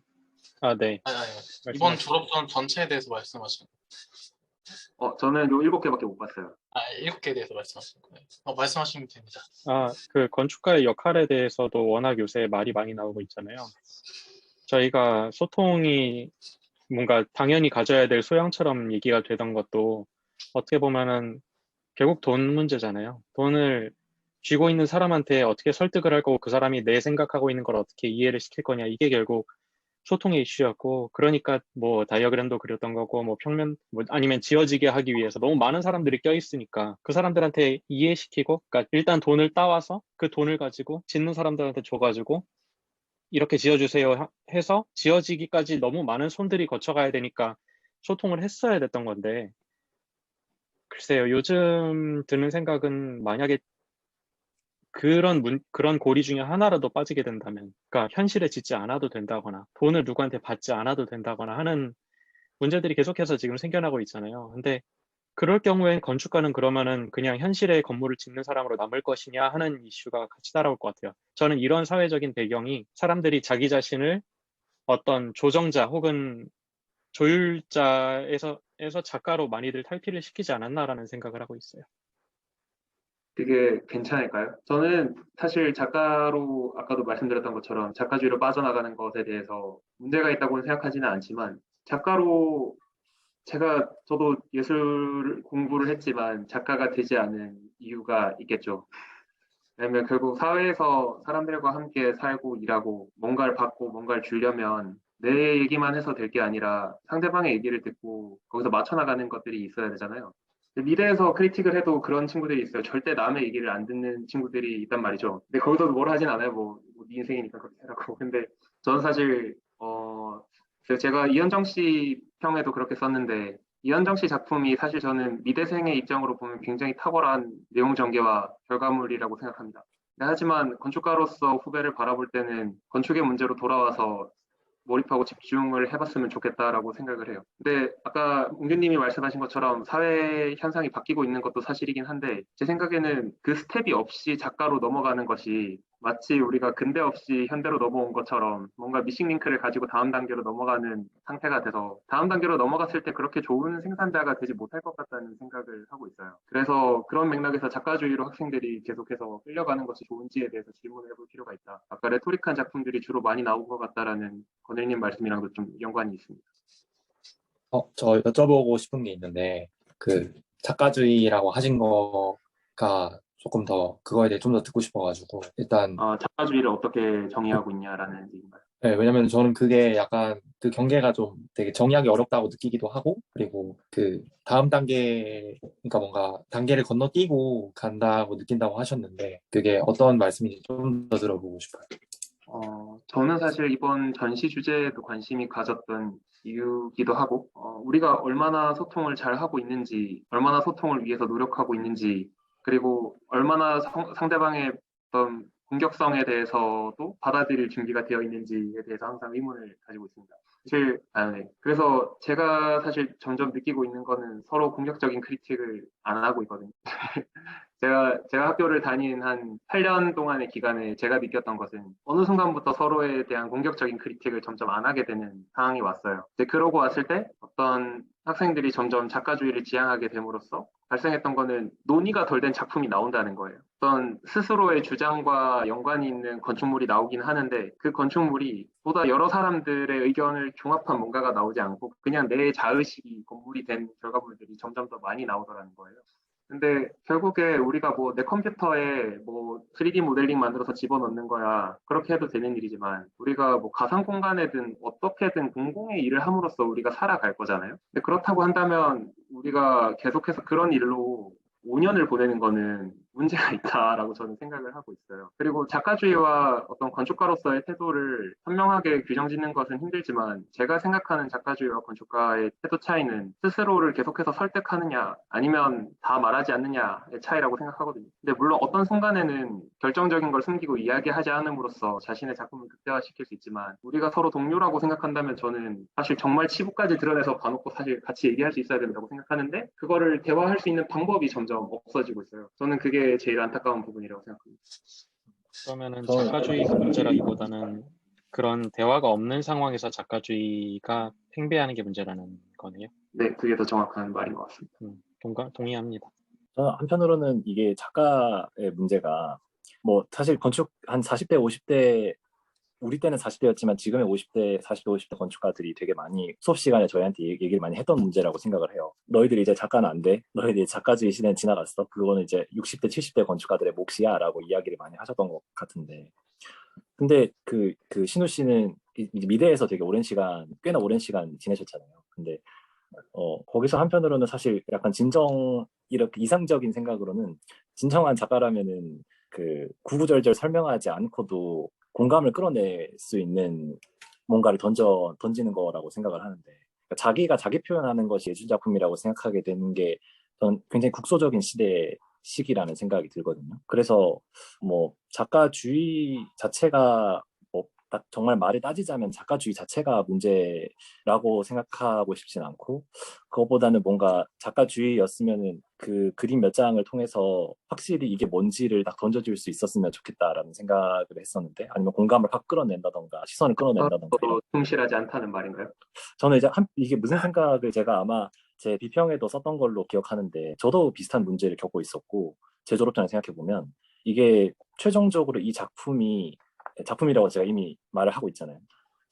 네. 이번 졸업전 전체에 대해서 말씀하시는 저는 요 7개밖에 못 봤어요. 7개에 대해서 말씀하시는 거예요. 말씀하시면 됩니다. 그 건축가의 역할에 대해서도 워낙 요새 말이 많이 나오고 있잖아요. 저희가 소통이 뭔가 당연히 가져야 될 소양처럼 얘기가 되던 것도 어떻게 보면은 결국 돈 문제잖아요. 돈을 쥐고 있는 사람한테 어떻게 설득을 할 거고, 그 사람이 내 생각하고 있는 걸 어떻게 이해를 시킬 거냐, 이게 결국 소통의 이슈였고, 그러니까 뭐 다이어그램도 그렸던 거고, 뭐 평면, 뭐 아니면 지어지게 하기 위해서 너무 많은 사람들이 껴있으니까 그 사람들한테 이해시키고, 그러니까 일단 돈을 따와서 그 돈을 가지고 짓는 사람들한테 줘가지고 이렇게 지어주세요 해서 지어지기까지 너무 많은 손들이 거쳐가야 되니까 소통을 했어야 됐던 건데, 글쎄요, 요즘 드는 생각은 만약에 그런 고리 중에 하나라도 빠지게 된다면, 그러니까 현실에 짓지 않아도 된다거나 돈을 누구한테 받지 않아도 된다거나 하는 문제들이 계속해서 지금 생겨나고 있잖아요. 근데 그럴 경우엔 건축가는 그러면은 그냥 현실의 건물을 짓는 사람으로 남을 것이냐 하는 이슈가 같이 따라올 것 같아요. 저는 이런 사회적인 배경이 사람들이 자기 자신을 어떤 조정자 혹은 조율자에서 작가로 많이들 탈피를 시키지 않았나라는 생각을 하고 있어요. 그게 괜찮을까요? 저는 사실 작가로 아까도 말씀드렸던 것처럼 작가주의로 빠져나가는 것에 대해서 문제가 있다고는 생각하지는 않지만, 작가로 저도 예술 공부를 했지만 작가가 되지 않은 이유가 있겠죠. 왜냐면 결국 사회에서 사람들과 함께 살고 일하고 뭔가를 받고 뭔가를 주려면 내 얘기만 해서 될 게 아니라 상대방의 얘기를 듣고 거기서 맞춰나가는 것들이 있어야 되잖아요. 근데 미대에서 크리틱을 해도 그런 친구들이 있어요. 절대 남의 얘기를 안 듣는 친구들이 있단 말이죠. 근데 거기서도 뭘 하진 않아요. 네 인생이니까 그렇게 하라고. 근데 저는 사실 제가 이현정 씨 평에도 그렇게 썼는데 이현정 씨 작품이 사실 저는 미대생의 입장으로 보면 굉장히 탁월한 내용 전개와 결과물이라고 생각합니다. 하지만 건축가로서 후배를 바라볼 때는 건축의 문제로 돌아와서 몰입하고 집중을 해봤으면 좋겠다라고 생각을 해요. 근데 아까 웅규님이 말씀하신 것처럼 사회 현상이 바뀌고 있는 것도 사실이긴 한데 제 생각에는 그 스텝이 없이 작가로 넘어가는 것이 마치 우리가 근대 없이 현대로 넘어온 것처럼 뭔가 미싱 링크를 가지고 다음 단계로 넘어가는 상태가 돼서 다음 단계로 넘어갔을 때 그렇게 좋은 생산자가 되지 못할 것 같다는 생각을 하고 있어요. 그래서 그런 맥락에서 작가주의로 학생들이 계속해서 끌려가는 것이 좋은지에 대해서 질문을 해볼 필요가 있다. 아까 레토릭한 작품들이 주로 많이 나온 것 같다라는 권일님 말씀이랑도 좀 연관이 있습니다. 저 여쭤보고 싶은 게 있는데 그 작가주의라고 하신 거가 조금 더 그거에 대해 좀 더 듣고 싶어가지고 일단 작가주의를 어떻게 정의하고 있냐라는 얘기인가요? 네, 왜냐면 저는 그게 약간 그 경계가 좀 되게 정의하기 어렵다고 느끼기도 하고 그리고 그 다음 단계 그러니까 뭔가 단계를 건너뛰고 간다고 느낀다고 하셨는데 그게 어떤 말씀인지 좀 더 들어보고 싶어요. 저는 사실 이번 전시 주제에도 관심이 가졌던 이유기도 하고, 우리가 얼마나 소통을 잘 하고 있는지, 얼마나 소통을 위해서 노력하고 있는지, 그리고 얼마나 상대방의 어떤 공격성에 대해서도 받아들일 준비가 되어 있는지에 대해서 항상 의문을 가지고 있습니다. 네. 그래서 제가 사실 점점 느끼고 있는 거는 서로 공격적인 크리틱을 안 하고 있거든요. 제가 학교를 다닌 한 8년 동안의 기간에 제가 느꼈던 것은 어느 순간부터 서로에 대한 공격적인 크리틱을 점점 안 하게 되는 상황이 왔어요. 근데 그러고 왔을 때 어떤 학생들이 점점 작가주의를 지향하게 됨으로써 발생했던 거는 논의가 덜 된 작품이 나온다는 거예요. 어떤 스스로의 주장과 연관이 있는 건축물이 나오긴 하는데 그 건축물이 보다 여러 사람들의 의견을 종합한 뭔가가 나오지 않고 그냥 내 자의식이 건물이 된 결과물들이 점점 더 많이 나오더라는 거예요. 근데 결국에 우리가 내 컴퓨터에 3D 모델링 만들어서 집어넣는 거야. 그렇게 해도 되는 일이지만 우리가 가상 공간에든 어떻게든 공공의 일을 함으로써 우리가 살아갈 거잖아요. 근데 그렇다고 한다면 우리가 계속해서 그런 일로 5년을 보내는 거는 문제가 있다라고 저는 생각을 하고 있어요. 그리고 작가주의와 어떤 건축가로서의 태도를 선명하게 규정 짓는 것은 힘들지만 제가 생각하는 작가주의와 건축가의 태도 차이는 스스로를 계속해서 설득하느냐 아니면 다 말하지 않느냐의 차이라고 생각하거든요. 근데 물론 어떤 순간에는 결정적인 걸 숨기고 이야기하지 않음으로써 자신의 작품을 극대화시킬 수 있지만 우리가 서로 동료라고 생각한다면 저는 사실 정말 치부까지 드러내서 봐놓고 사실 같이 얘기할 수 있어야 된다고 생각하는데 그거를 대화할 수 있는 방법이 점점 없어지고 있어요. 저는 그게 제일 안타까운 부분이라고 생각합니다. 그러면은 작가주의가 문제라기보다는 그런 대화가 없는 상황에서 작가주의가 팽배하는 게 문제라는 거네요. 네, 그게 더 정확한 말인 것 같습니다. 동의합니다. 저는 한편으로는 이게 작가의 문제가 사실 건축 한 40대, 50대 우리 때는 40대였지만 지금의 50대, 40대, 50대 건축가들이 되게 많이 수업 시간에 저희한테 얘기를 많이 했던 문제라고 생각을 해요. 너희들이 이제 작가는 안 돼. 너희들이 작가주의 시대는 지나갔어. 그거는 이제 60대, 70대 건축가들의 몫이야 라고 이야기를 많이 하셨던 것 같은데 근데 그 신우 씨는 미대에서 되게 꽤나 오랜 시간 지내셨잖아요. 근데 거기서 한편으로는 사실 약간 이렇게 이상적인 생각으로는 진정한 작가라면은 그 구구절절 설명하지 않고도 공감을 끌어낼 수 있는 뭔가를 던지는 거라고 생각을 하는데 그러니까 자기가 자기 표현하는 것이 예술작품이라고 생각하게 되는 게 저는 굉장히 국소적인 시기라는 생각이 들거든요. 그래서 작가주의 자체가 정말 말을 따지자면 작가주의 자체가 문제라고 생각하고 싶진 않고 그것보다는 뭔가 작가주의였으면은 그 그림 몇 장을 통해서 확실히 이게 뭔지를 딱 던져줄 수 있었으면 좋겠다라는 생각을 했었는데 아니면 공감을 확 끌어낸다던가 시선을 끌어낸다던가 충실하지 않다는 말인가요? 저는 이제 이게 무슨 생각을 제가 아마 제 비평에도 썼던 걸로 기억하는데 저도 비슷한 문제를 겪고 있었고 제 졸업전에 생각해보면 이게 최종적으로 이 작품이라고 제가 이미 말을 하고 있잖아요.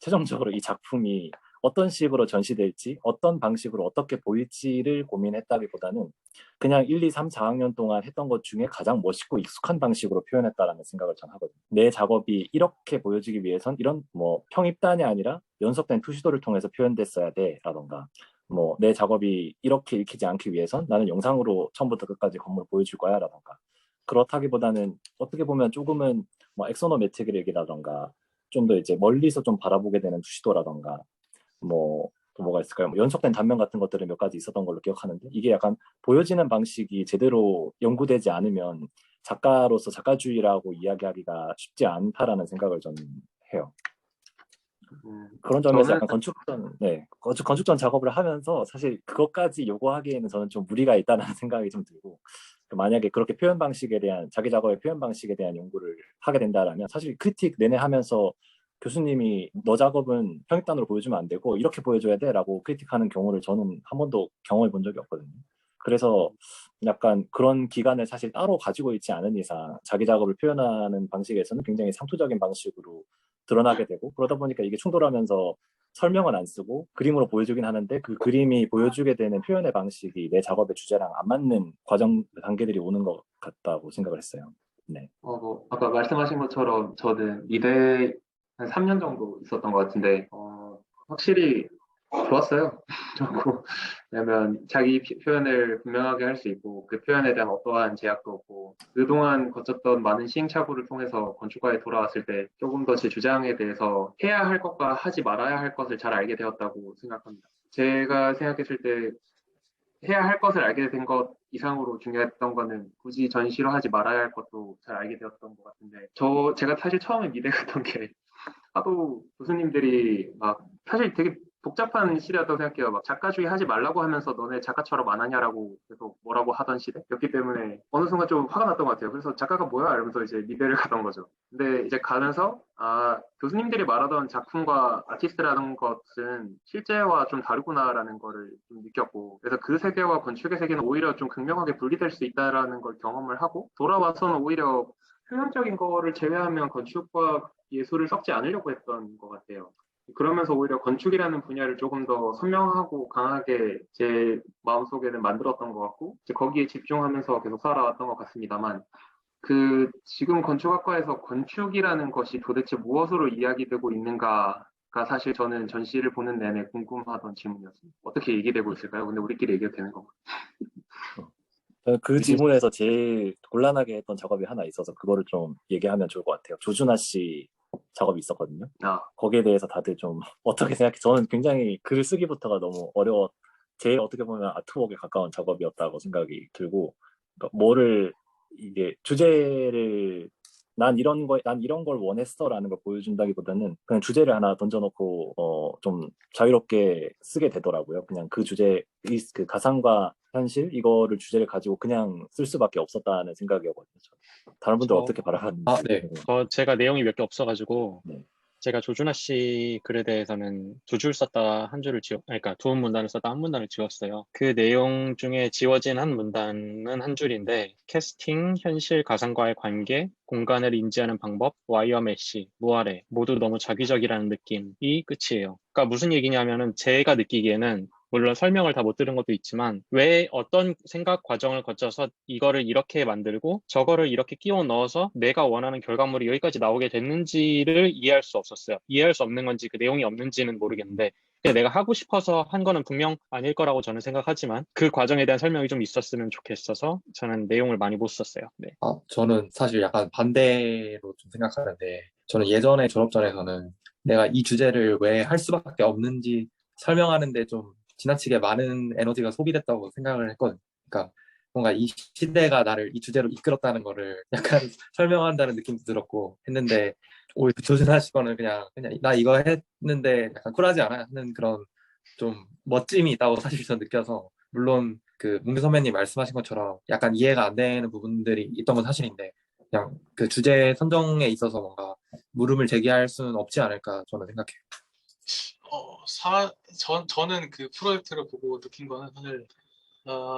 최종적으로 이 작품이 어떤 식으로 전시될지, 어떤 방식으로 어떻게 보일지를 고민했다기보다는 그냥 1, 2, 3, 4학년 동안 했던 것 중에 가장 멋있고 익숙한 방식으로 표현했다라는 생각을 전 하거든요. 내 작업이 이렇게 보여지기 위해선 이런 뭐 평입단이 아니라 연속된 투시도를 통해서 표현됐어야 돼라던가, 뭐 내 작업이 이렇게 읽히지 않기 위해선 나는 영상으로 처음부터 끝까지 건물을 보여줄 거야라던가, 그렇다기보다는 어떻게 보면 조금은 뭐 엑소노메트릭이라던가 좀 더 이제 멀리서 좀 바라보게 되는 투시도라던가, 뭐 또 뭐가 있을까요? 뭐 연속된 단면 같은 것들은 몇 가지 있었던 걸로 기억하는데, 이게 약간 보여지는 방식이 제대로 연구되지 않으면 작가로서 작가주의라고 이야기하기가 쉽지 않다라는 생각을 저는 해요. 그런 점에서 저는 약간 건축전 작업을 하면서 사실 그것까지 요구하기에는 저는 좀 무리가 있다는 생각이 좀 들고, 만약에 그렇게 표현 방식에 대한, 자기 작업의 표현 방식에 대한 연구를 하게 된다라면 사실 크리틱 내내 하면서 교수님이 너 작업은 평입단으로 보여주면 안 되고 이렇게 보여줘야 돼라고 크리틱하는 경우를 저는 한 번도 경험해 본 적이 없거든요. 그래서 약간 그런 기간을 사실 따로 가지고 있지 않은 이상 자기 작업을 표현하는 방식에서는 굉장히 상투적인 방식으로 드러나게 되고, 그러다 보니까 이게 충돌하면서 설명은 안 쓰고 그림으로 보여주긴 하는데 그 그림이 보여주게 되는 표현의 방식이 내 작업의 주제랑 안 맞는 과정 단계들이 오는 것 같다고 생각을 했어요. 네. 뭐 아까 말씀하신 것처럼 저는 미대에 한 3년 정도 있었던 것 같은데 확실히 좋았어요. 좋고, 왜냐면 자기 표현을 분명하게 할 수 있고 그 표현에 대한 어떠한 제약도 없고, 그동안 거쳤던 많은 시행착오를 통해서 건축가에 돌아왔을 때 조금 더 제 주장에 대해서 해야 할 것과 하지 말아야 할 것을 잘 알게 되었다고 생각합니다. 제가 생각했을 때 해야 할 것을 알게 된 것 이상으로 중요했던 거는 굳이 전시로 하지 말아야 할 것도 잘 알게 되었던 것 같은데, 제가 사실 처음에 미대 갔던 게 하도 교수님들이 막 사실 되게 복잡한 시대였다고 생각해요. 막 작가주의 하지 말라고 하면서 너네 작가처럼 안 하냐라고 계속 뭐라고 하던 시대였기 때문에 어느 순간 좀 화가 났던 것 같아요. 그래서 작가가 뭐야? 이러면서 이제 미대를 가던 거죠. 근데 이제 가면서 교수님들이 말하던 작품과 아티스트라는 것은 실제와 좀 다르구나라는 거를 좀 느꼈고, 그래서 그 세계와 건축의 세계는 오히려 좀 극명하게 분리될 수 있다라는 걸 경험을 하고, 돌아와서는 오히려 표현적인 거를 제외하면 건축과 예술을 섞지 않으려고 했던 것 같아요. 그러면서 오히려 건축이라는 분야를 조금 더 선명하고 강하게 제 마음속에는 만들었던 것 같고, 이제 거기에 집중하면서 계속 살아왔던 것 같습니다만, 지금 건축학과에서 건축이라는 것이 도대체 무엇으로 이야기되고 있는가가 사실 저는 전시를 보는 내내 궁금하던 질문이었습니다. 어떻게 얘기되고 있을까요? 근데 우리끼리 얘기해도 되는 건가요? 그 질문에서 제일 곤란하게 했던 작업이 하나 있어서 그거를 좀 얘기하면 좋을 것 같아요. 조준하 씨 작업이 있었거든요. 거기에 대해서 다들 좀 어떻게 생각해? 저는 굉장히 글 쓰기부터가 너무 제일 어떻게 보면 아트웍에 가까운 작업이었다고 생각이 들고, 그러니까 뭐를, 이게 주제를 난 이런 걸 원했어라는 걸 보여준다기보다는 그냥 주제를 하나 던져놓고 좀 자유롭게 쓰게 되더라고요. 그냥 그 주제, 그 가상과 현실 이거를 주제를 가지고 그냥 쓸 수밖에 없었다는 생각이었거든요. 다른 분들 어떻게 바라봤는지. 네. 제가 내용이 몇 개 없어가지고 네. 제가 조준하 씨 글에 대해서는 두 줄 썼다 한 줄을 그러니까 두 문단을 썼다 한 문단을 지웠어요. 그 내용 중에 지워진 한 문단은 한 줄인데, 캐스팅, 현실, 가상과의 관계, 공간을 인지하는 방법, 와이어 메쉬, 무아래 모두 너무 자기적이라는 느낌이 끝이에요. 그러니까 무슨 얘기냐면은 제가 느끼기에는, 물론 설명을 다 못 들은 것도 있지만, 왜 어떤 생각 과정을 거쳐서 이거를 이렇게 만들고 저거를 이렇게 끼워 넣어서 내가 원하는 결과물이 여기까지 나오게 됐는지를 이해할 수 없었어요. 이해할 수 없는 건지 그 내용이 없는지는 모르겠는데, 그냥 내가 하고 싶어서 한 거는 분명 아닐 거라고 저는 생각하지만 그 과정에 대한 설명이 좀 있었으면 좋겠어서 저는 내용을 많이 못 썼어요. 네. 저는 사실 약간 반대로 좀 생각하는데, 저는 예전에 졸업전에서는 내가 이 주제를 왜 할 수밖에 없는지 설명하는데 좀 지나치게 많은 에너지가 소비됐다고 생각을 했거든요. 그러니까 뭔가 이 시대가 나를 이 주제로 이끌었다는 거를 약간 설명한다는 느낌도 들었고 했는데, 오히려 조준하 씨 거는 그냥 나 이거 했는데 약간 쿨하지 않아 하는 그런 좀 멋짐이 있다고 사실 저는 느껴서, 물론 그 문규 선배님 말씀하신 것처럼 약간 이해가 안 되는 부분들이 있던 건 사실인데, 그냥 그 주제 선정에 있어서 뭔가 물음을 제기할 수는 없지 않을까 저는 생각해요. 저는 그 프로젝트를 보고 느낀 거는 사실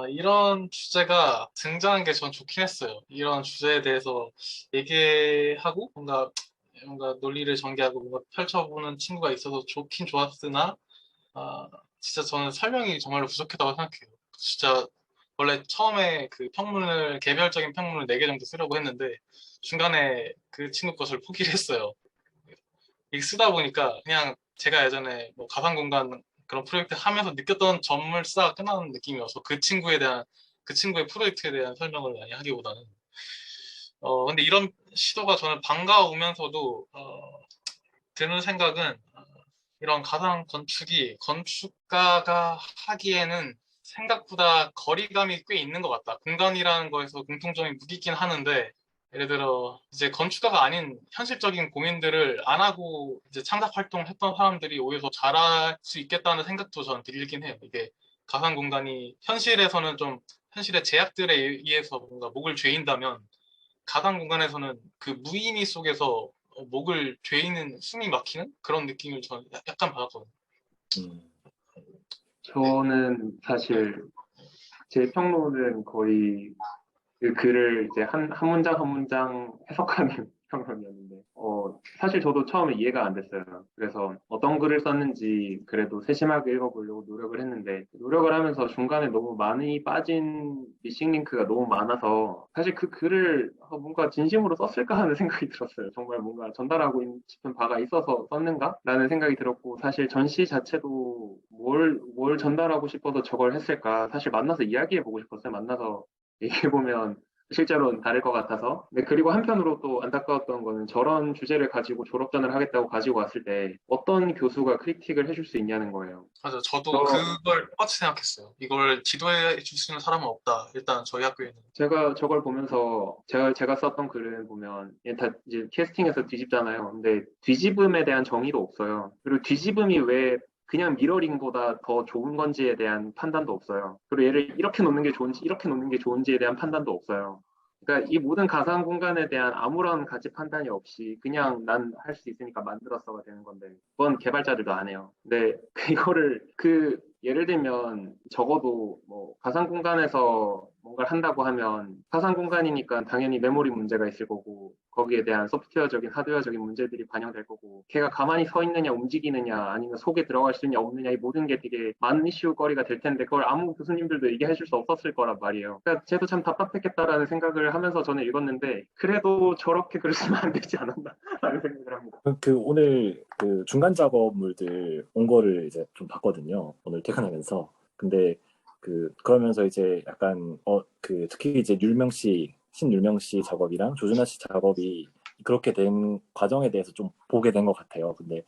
이런 주제가 등장한 게 전 좋긴 했어요. 이런 주제에 대해서 얘기하고 뭔가 논리를 전개하고 뭔가 펼쳐보는 친구가 있어서 좋긴 좋았으나, 진짜 저는 설명이 정말로 부족했다고 생각해요. 진짜 원래 처음에 그 평문을 개별적인 평문을 4개 정도 쓰려고 했는데 중간에 그 친구 것을 포기를 했어요. 이게 쓰다 보니까 그냥 제가 예전에 뭐 가상공간 그런 프로젝트 하면서 느꼈던 점을 쓰다가 끝나는 느낌이어서 그 친구의 프로젝트에 대한 설명을 많이 하기보다는 근데 이런 시도가 저는 반가우면서도 드는 생각은 이런 가상 건축이 건축가가 하기에는 생각보다 거리감이 꽤 있는 것 같다. 공간이라는 거에서 공통점이 묻있긴 하는데 예를 들어 이제 건축가가 아닌 현실적인 고민들을 안 하고 이제 창작 활동했던 사람들이 오히려 더 잘할 수 있겠다는 생각도 저는 들긴 해요. 이게 가상 공간이 현실에서는 좀 현실의 제약들에 의해서 뭔가 목을 죄인다면 가상 공간에서는 그 무의미 속에서 목을 죄이는 숨이 막히는 그런 느낌을 저는 약간 받았거든요. 저는 사실 제 평론은 거의 그 글을 이제 한 문장 한 문장 해석하는 평론이었는데, 사실 저도 처음에 이해가 안 됐어요. 그래서 어떤 글을 썼는지 그래도 세심하게 읽어보려고 노력을 했는데, 노력을 하면서 중간에 너무 많이 빠진 미싱 링크가 너무 많아서, 사실 그 글을 뭔가 진심으로 썼을까 하는 생각이 들었어요. 정말 뭔가 전달하고 싶은 바가 있어서 썼는가? 라는 생각이 들었고, 사실 전시 자체도 뭘 전달하고 싶어서 저걸 했을까? 사실 만나서 이야기해보고 싶었어요. 만나서 얘기해보면 실제로는 다를 것 같아서. 네, 그리고 한편으로 또 안타까웠던 거는 저런 주제를 가지고 졸업전을 하겠다고 가지고 왔을 때 어떤 교수가 크리틱을 해줄 수 있냐는 거예요. 맞아요. 저도 그걸 똑같이 생각했어요. 이걸 지도해 줄 수 있는 사람은 없다. 일단 저희 학교에는. 제가 저걸 보면서 제가 썼던 글을 보면 다 이제 캐스팅해서 뒤집잖아요. 근데 뒤집음에 대한 정의도 없어요. 그리고 뒤집음이 왜 그냥 미러링보다 더 좋은 건지에 대한 판단도 없어요. 그리고 얘를 이렇게 놓는 게 좋은지 이렇게 놓는 게 좋은지에 대한 판단도 없어요. 그러니까 이 모든 가상 공간에 대한 아무런 가치 판단이 없이 그냥 난 할 수 있으니까 만들었어가 되는 건데, 그건 개발자들도 안 해요. 근데 이거를 예를 들면 적어도 뭐 가상 공간에서 뭔가를 한다고 하면 가상 공간이니까 당연히 메모리 문제가 있을 거고, 거기에 대한 소프트웨어적인 하드웨어적인 문제들이 반영될 거고, 걔가 가만히 서 있느냐 움직이느냐 아니면 속에 들어갈 수 있느냐 없느냐, 이 모든 게 되게 많은 이슈거리가 될 텐데 그걸 아무 교수님들도 얘기해 줄 수 없었을 거란 말이에요. 그러니까 쟤도 참 답답했겠다라는 생각을 하면서 저는 읽었는데, 그래도 저렇게 글을 쓰면 안 되지 않았나 라는 생각을 합니다. 오늘 그 중간 작업물들 온 거를 이제 좀 봤거든요. 오늘 퇴근하면서. 근데 그러면서 이제 약간 특히 이제 신율명 씨 작업이랑 조준하 씨 작업이 그렇게 된 과정에 대해서 좀 보게 된 것 같아요. 근데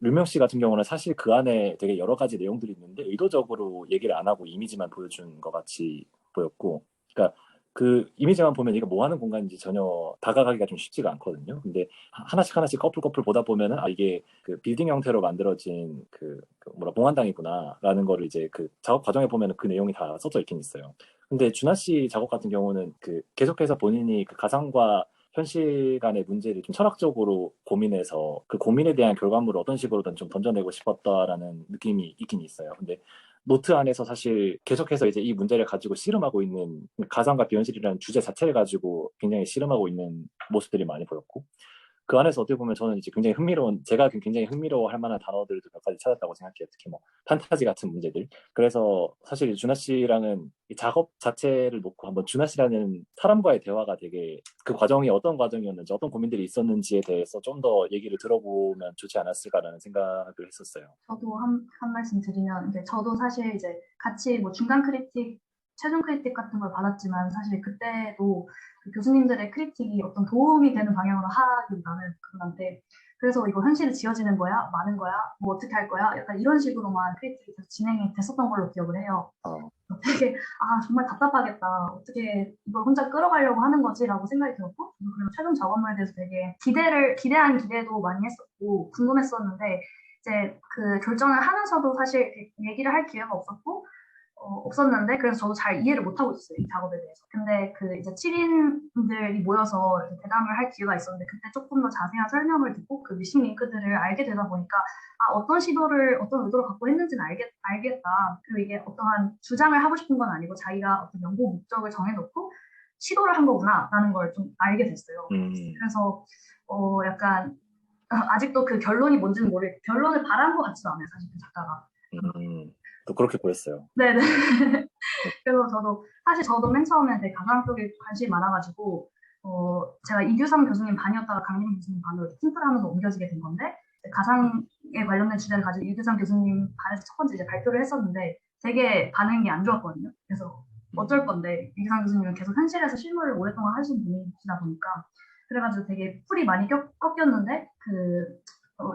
율명 씨 같은 경우는 사실 그 안에 되게 여러 가지 내용들이 있는데 의도적으로 얘기를 안 하고 이미지만 보여준 것 같이 보였고, 그러니까 그 이미지만 보면 이거 뭐 하는 공간인지 전혀 다가가기가 좀 쉽지가 않거든요. 근데 하나씩 커플 보다 보면은 이게 그 빌딩 형태로 만들어진 봉환당이구나라는 거를 이제 그 작업 과정에 보면은 그 내용이 다 써져 있긴 있어요. 근데 준하 씨 작업 같은 경우는 계속해서 본인이 그 가상과 현실 간의 문제를 좀 철학적으로 고민해서 그 고민에 대한 결과물을 어떤 식으로든 좀 던져내고 싶었다라는 느낌이 있긴 있어요. 근데 노트 안에서 사실 계속해서 이제 이 문제를 가지고 씨름하고 있는, 가상과 비현실이라는 주제 자체를 가지고 굉장히 씨름하고 있는 모습들이 많이 보였고, 그 안에서 어떻게 보면 저는 이제 제가 굉장히 흥미로워할 만한 단어들도 몇 가지 찾았다고 생각해요. 특히 뭐 판타지 같은 문제들. 그래서 사실 준하 씨랑은 이 작업 자체를 놓고 한번 준하 씨라는 사람과의 대화가 되게 그 과정이 어떤 과정이었는지, 어떤 고민들이 있었는지에 대해서 좀 더 얘기를 들어보면 좋지 않았을까라는 생각을 했었어요. 저도 한 말씀 드리면, 저도 사실 이제 같이 뭐 중간 크리틱, 최종 크리틱 같은 걸 받았지만 사실 그때도 그 교수님들의 크리틱이 어떤 도움이 되는 방향으로 하기보다는 그분한테 그래서 이거 현실에 지어지는 거야? 많은 거야? 뭐 어떻게 할 거야? 약간 이런 식으로만 크리틱이 계속 진행이 됐었던 걸로 기억을 해요. 되게 정말 답답하겠다. 어떻게 이걸 혼자 끌어가려고 하는 거지라고 생각이 들었고, 그리고 최종 작업물에 대해서 되게 기대한 기대도 많이 했었고 궁금했었는데, 이제 그 결정을 하면서도 사실 얘기를 할 기회가 없었는데, 그래서 저도 잘 이해를 못하고 있어요, 이 작업에 대해서. 근데 그 이제 7인들이 모여서 대담을 할 기회가 있었는데, 그때 조금 더 자세한 설명을 듣고 그 미싱 링크들을 알게 되다 보니까 어떤 의도를 갖고 했는지는 알겠다. 그리고 이게 어떠한 주장을 하고 싶은 건 아니고 자기가 어떤 연구 목적을 정해놓고 시도를 한 거구나라는 걸 좀 알게 됐어요. 그래서 약간 아직도 그 결론이 뭔지는 결론을 바란 것 같지도 않아요, 사실 그 작가가. 또 그렇게 보였어요. 네네. 그래서 저도 맨 처음에 되게 가상 쪽에 관심이 많아가지고, 제가 이규성 교수님 반이었다가 강림 교수님 반으로 팀플을 하면서 옮겨지게 된 건데, 가상에 관련된 주제를 가지고 이규성 교수님 반에서 첫 번째 이제 발표를 했었는데, 되게 반응이 안 좋았거든요. 그래서 어쩔 건데, 이규성 교수님은 계속 현실에서 실무를 오랫동안 하신 분이시다 보니까, 그래가지고 되게 풀이 많이 꺾였는데,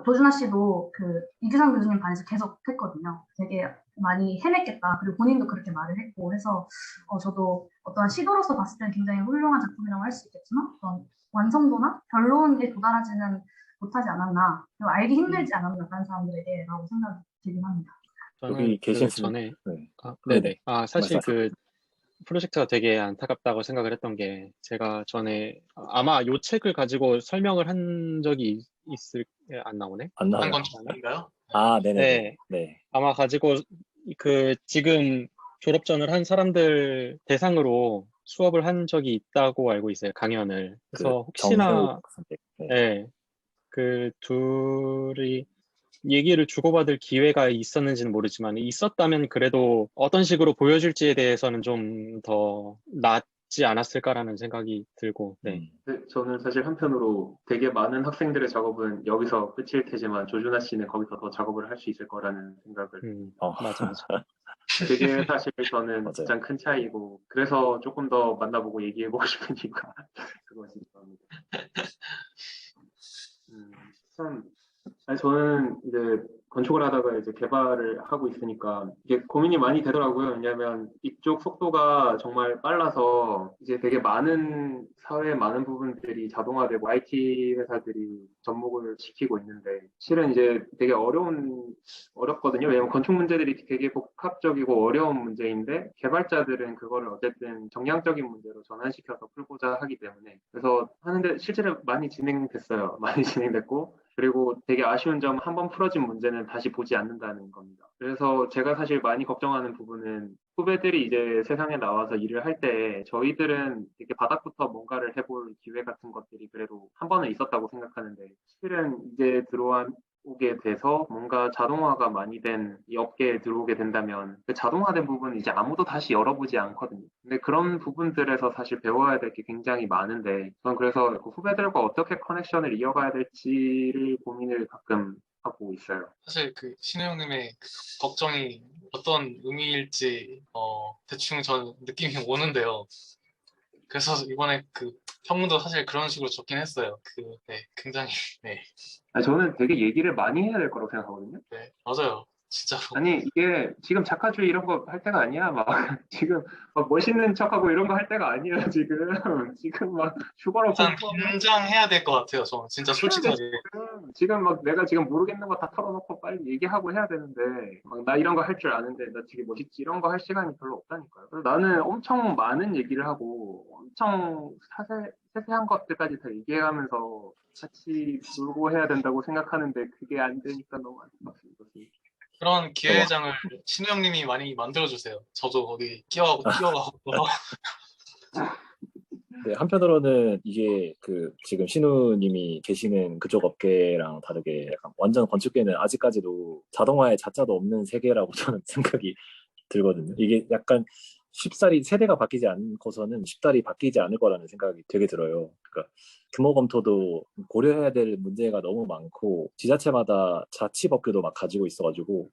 도준하 씨도 이규상 교수님 반에서 계속 했거든요. 되게 많이 헤맸겠다. 그리고 본인도 그렇게 말을 했고 해서 저도 어떠한 시도로서 봤을 때는 굉장히 훌륭한 작품이라고 할 수 있겠지만 어떤 완성도나 별로운 게 도달하지는 못하지 않았나. 그리고 알기 힘들지 않았나 다른 사람들에게 라고 생각이 들긴 합니다. 저는 여기 계신 전에 네. 네네. 사실 말씀하세요. 프로젝트가 되게 안타깝다고 생각을 했던 게 제가 전에 아마 요 책을 가지고 설명을 한 적이 안 나오네? 안 나와요. 한 건인가요? 네네. 네. 네. 아마 가지고 지금 졸업전을 한 사람들 대상으로 수업을 한 적이 있다고 알고 있어요. 강연을. 그래서 혹시나 정혜욱 선생. 네. 그 둘이 얘기를 주고받을 기회가 있었는지는 모르지만 있었다면 그래도 어떤 식으로 보여줄지에 대해서는 좀 더 낫지 않았을까라는 생각이 들고 네. 네, 저는 사실 한편으로 되게 많은 학생들의 작업은 여기서 끝일 테지만 조준하 씨는 거기서 더 작업을 할 수 있을 거라는 생각을 맞아. 그게 사실 저는 맞아요. 가장 큰 차이고 그래서 조금 더 만나보고 얘기해보고 싶은 이유가 그것이 겁니다. 참 아니, 저는 이제 건축을 하다가 이제 개발을 하고 있으니까 이게 고민이 많이 되더라고요. 왜냐하면 이쪽 속도가 정말 빨라서 이제 되게 많은 사회의 많은 부분들이 자동화되고 IT 회사들이 접목을 시키고 있는데 실은 이제 되게 어렵거든요. 왜냐하면 건축 문제들이 되게 복합적이고 어려운 문제인데 개발자들은 그거를 어쨌든 정량적인 문제로 전환시켜서 풀고자 하기 때문에 그래서 하는데 실제로 많이 진행됐어요. 많이 진행됐고 그리고 되게 아쉬운 점 한 번 풀어진 문제는 다시 보지 않는다는 겁니다. 그래서 제가 사실 많이 걱정하는 부분은 후배들이 이제 세상에 나와서 일을 할 때 저희들은 되게 바닥부터 뭔가를 해볼 기회 같은 것들이 그래도 한 번은 있었다고 생각하는데 실은 이제 오게 돼서 뭔가 자동화가 많이 된 이 업계에 들어오게 된다면 그 자동화된 부분은 이제 아무도 다시 열어보지 않거든요. 근데 그런 부분들에서 사실 배워야 될 게 굉장히 많은데 저는 그래서 그 후배들과 어떻게 커넥션을 이어가야 될지를 고민을 가끔 하고 있어요. 사실 신우 형님의 걱정이 어떤 의미일지 대충 전 느낌이 오는데요. 그래서 이번에 평문도 사실 그런 식으로 적긴 했어요. 네, 굉장히 네. 저는 되게 얘기를 많이 해야 될 거라고 생각하거든요. 네, 맞아요. 진짜로. 아니 이게 지금 작가주의 이런 거 할 때가 아니야. 막 지금 막 멋있는 척하고 이런 거 할 때가 아니에요. 지금 막 휴가로 일단 긴장해야 될 것 같아요. 저는 진짜 솔직하게. 지금 막 내가 지금 모르겠는 거 다 털어놓고 빨리 얘기하고 해야 되는데 막 나 이런 거 할 줄 아는데 나 되게 멋있지 이런 거 할 시간이 별로 없다니까요. 그래서 나는 엄청 많은 얘기를 하고 엄청 세세한 것들까지 다 얘기해가면서 같이 놀고 해야 된다고 생각하는데 그게 안 되니까 너무 안타깝습니다. 그런 기회장을 신우 형님이 많이 만들어주세요. 저도 거기 뛰어가고. 네, 한편으로는 이게 지금 신우님이 계시는 그쪽 업계랑 다르게 약간 완전 건축계는 아직까지도 자동화의 자자도 없는 세계라고 저는 생각이 들거든요. 이게 약간 쉽사리 세대가 바뀌지 않고서는 쉽사리 바뀌지 않을 거라는 생각이 되게 들어요. 그러니까 규모 검토도 고려해야 될 문제가 너무 많고 지자체마다 자치법규도 막 가지고 있어가지고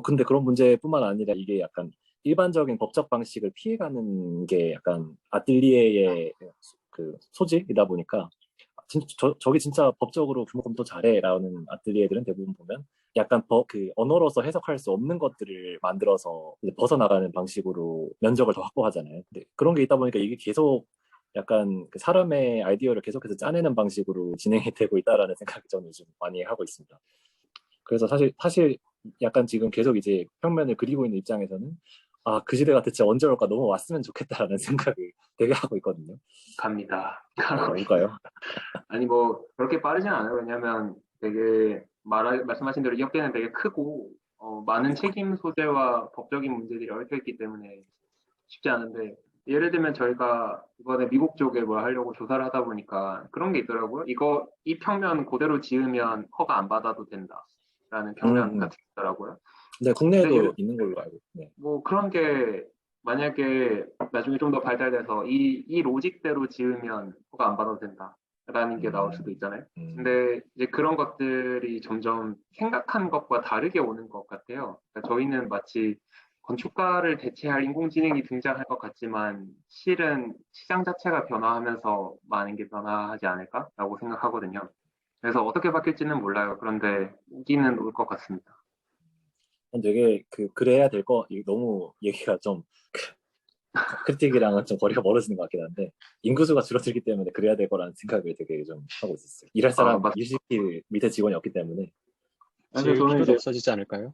근데 그런 문제뿐만 아니라 이게 약간 일반적인 법적 방식을 피해가는 게 약간 아뜰리에의 소질이다 보니까 저게 진짜 법적으로 규모 검토 잘해라는 아뜰리에들은 대부분 보면 약간 언어로서 해석할 수 없는 것들을 만들어서 이제 벗어나가는 방식으로 면적을 더 확보하잖아요. 근데 그런 게 있다 보니까 이게 계속 약간 사람의 아이디어를 계속해서 짜내는 방식으로 진행이 되고 있다라는 생각이 저는 요즘 많이 하고 있습니다. 그래서 사실 약간 지금 계속 이제 평면을 그리고 있는 입장에서는 그 시대가 대체 언제 올까 너무 왔으면 좋겠다라는 생각을 되게 하고 있거든요. 갑니다. 올까요? 아니 뭐 그렇게 빠르진 않아요. 왜냐하면 되게 말씀하신 대로 이 업계는 되게 크고 많은 책임 소재와 법적인 문제들이 얽혀 있기 때문에 쉽지 않은데 예를 들면 저희가 이번에 미국 쪽에 뭐 하려고 조사를 하다 보니까 그런 게 있더라고요. 이 평면 그대로 지으면 허가 안 받아도 된다라는 평면 같은 게 있더라고요. 네, 국내에도 근데 있는 걸로 알고. 네. 뭐 그런 게 만약에 나중에 좀 더 발달돼서 이 로직대로 지으면 허가 안 받아도 된다라는 게 나올 수도 있잖아요. 근데 이제 그런 것들이 점점 생각한 것과 다르게 오는 것 같아요. 그러니까 저희는 마치 건축가를 대체할 인공지능이 등장할 것 같지만 실은 시장 자체가 변화하면서 많은 게 변화하지 않을까라고 생각하거든요. 그래서 어떻게 바뀔지는 몰라요. 그런데 오기는 올 것 같습니다. 되게 그래야 될 거, 이거 너무 얘기가 좀 크리틱이랑은 좀 거리가 멀어지는 것 같긴 한데, 인구수가 줄어들기 때문에 그래야 될 거라는 생각을 되게 좀 하고 있었어요. 일할 사람, 일시킬 밑에 직원이 없기 때문에. 근데 지을 저는 필요도 이제 없어지지 않을까요?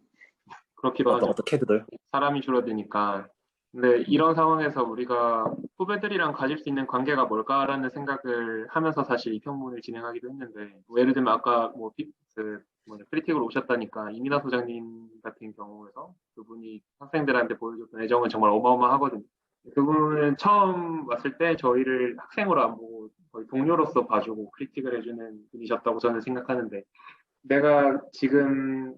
그렇기도 하죠. 어떤 캐드도요? 사람이 줄어드니까. 근데 이런 상황에서 우리가 후배들이랑 가질 수 있는 관계가 뭘까라는 생각을 하면서 사실 이 평론을 진행하기도 했는데, 뭐 예를 들면 아까 크리틱으로 오셨다니까 이민아 소장님 같은 경우에서 그분이 학생들한테 보여줬던 애정은 정말 어마어마하거든요. 그분은 처음 왔을 때 저희를 학생으로 안 보고 거의 동료로서 봐주고 크리틱을 해주는 분이셨다고 저는 생각하는데, 내가 지금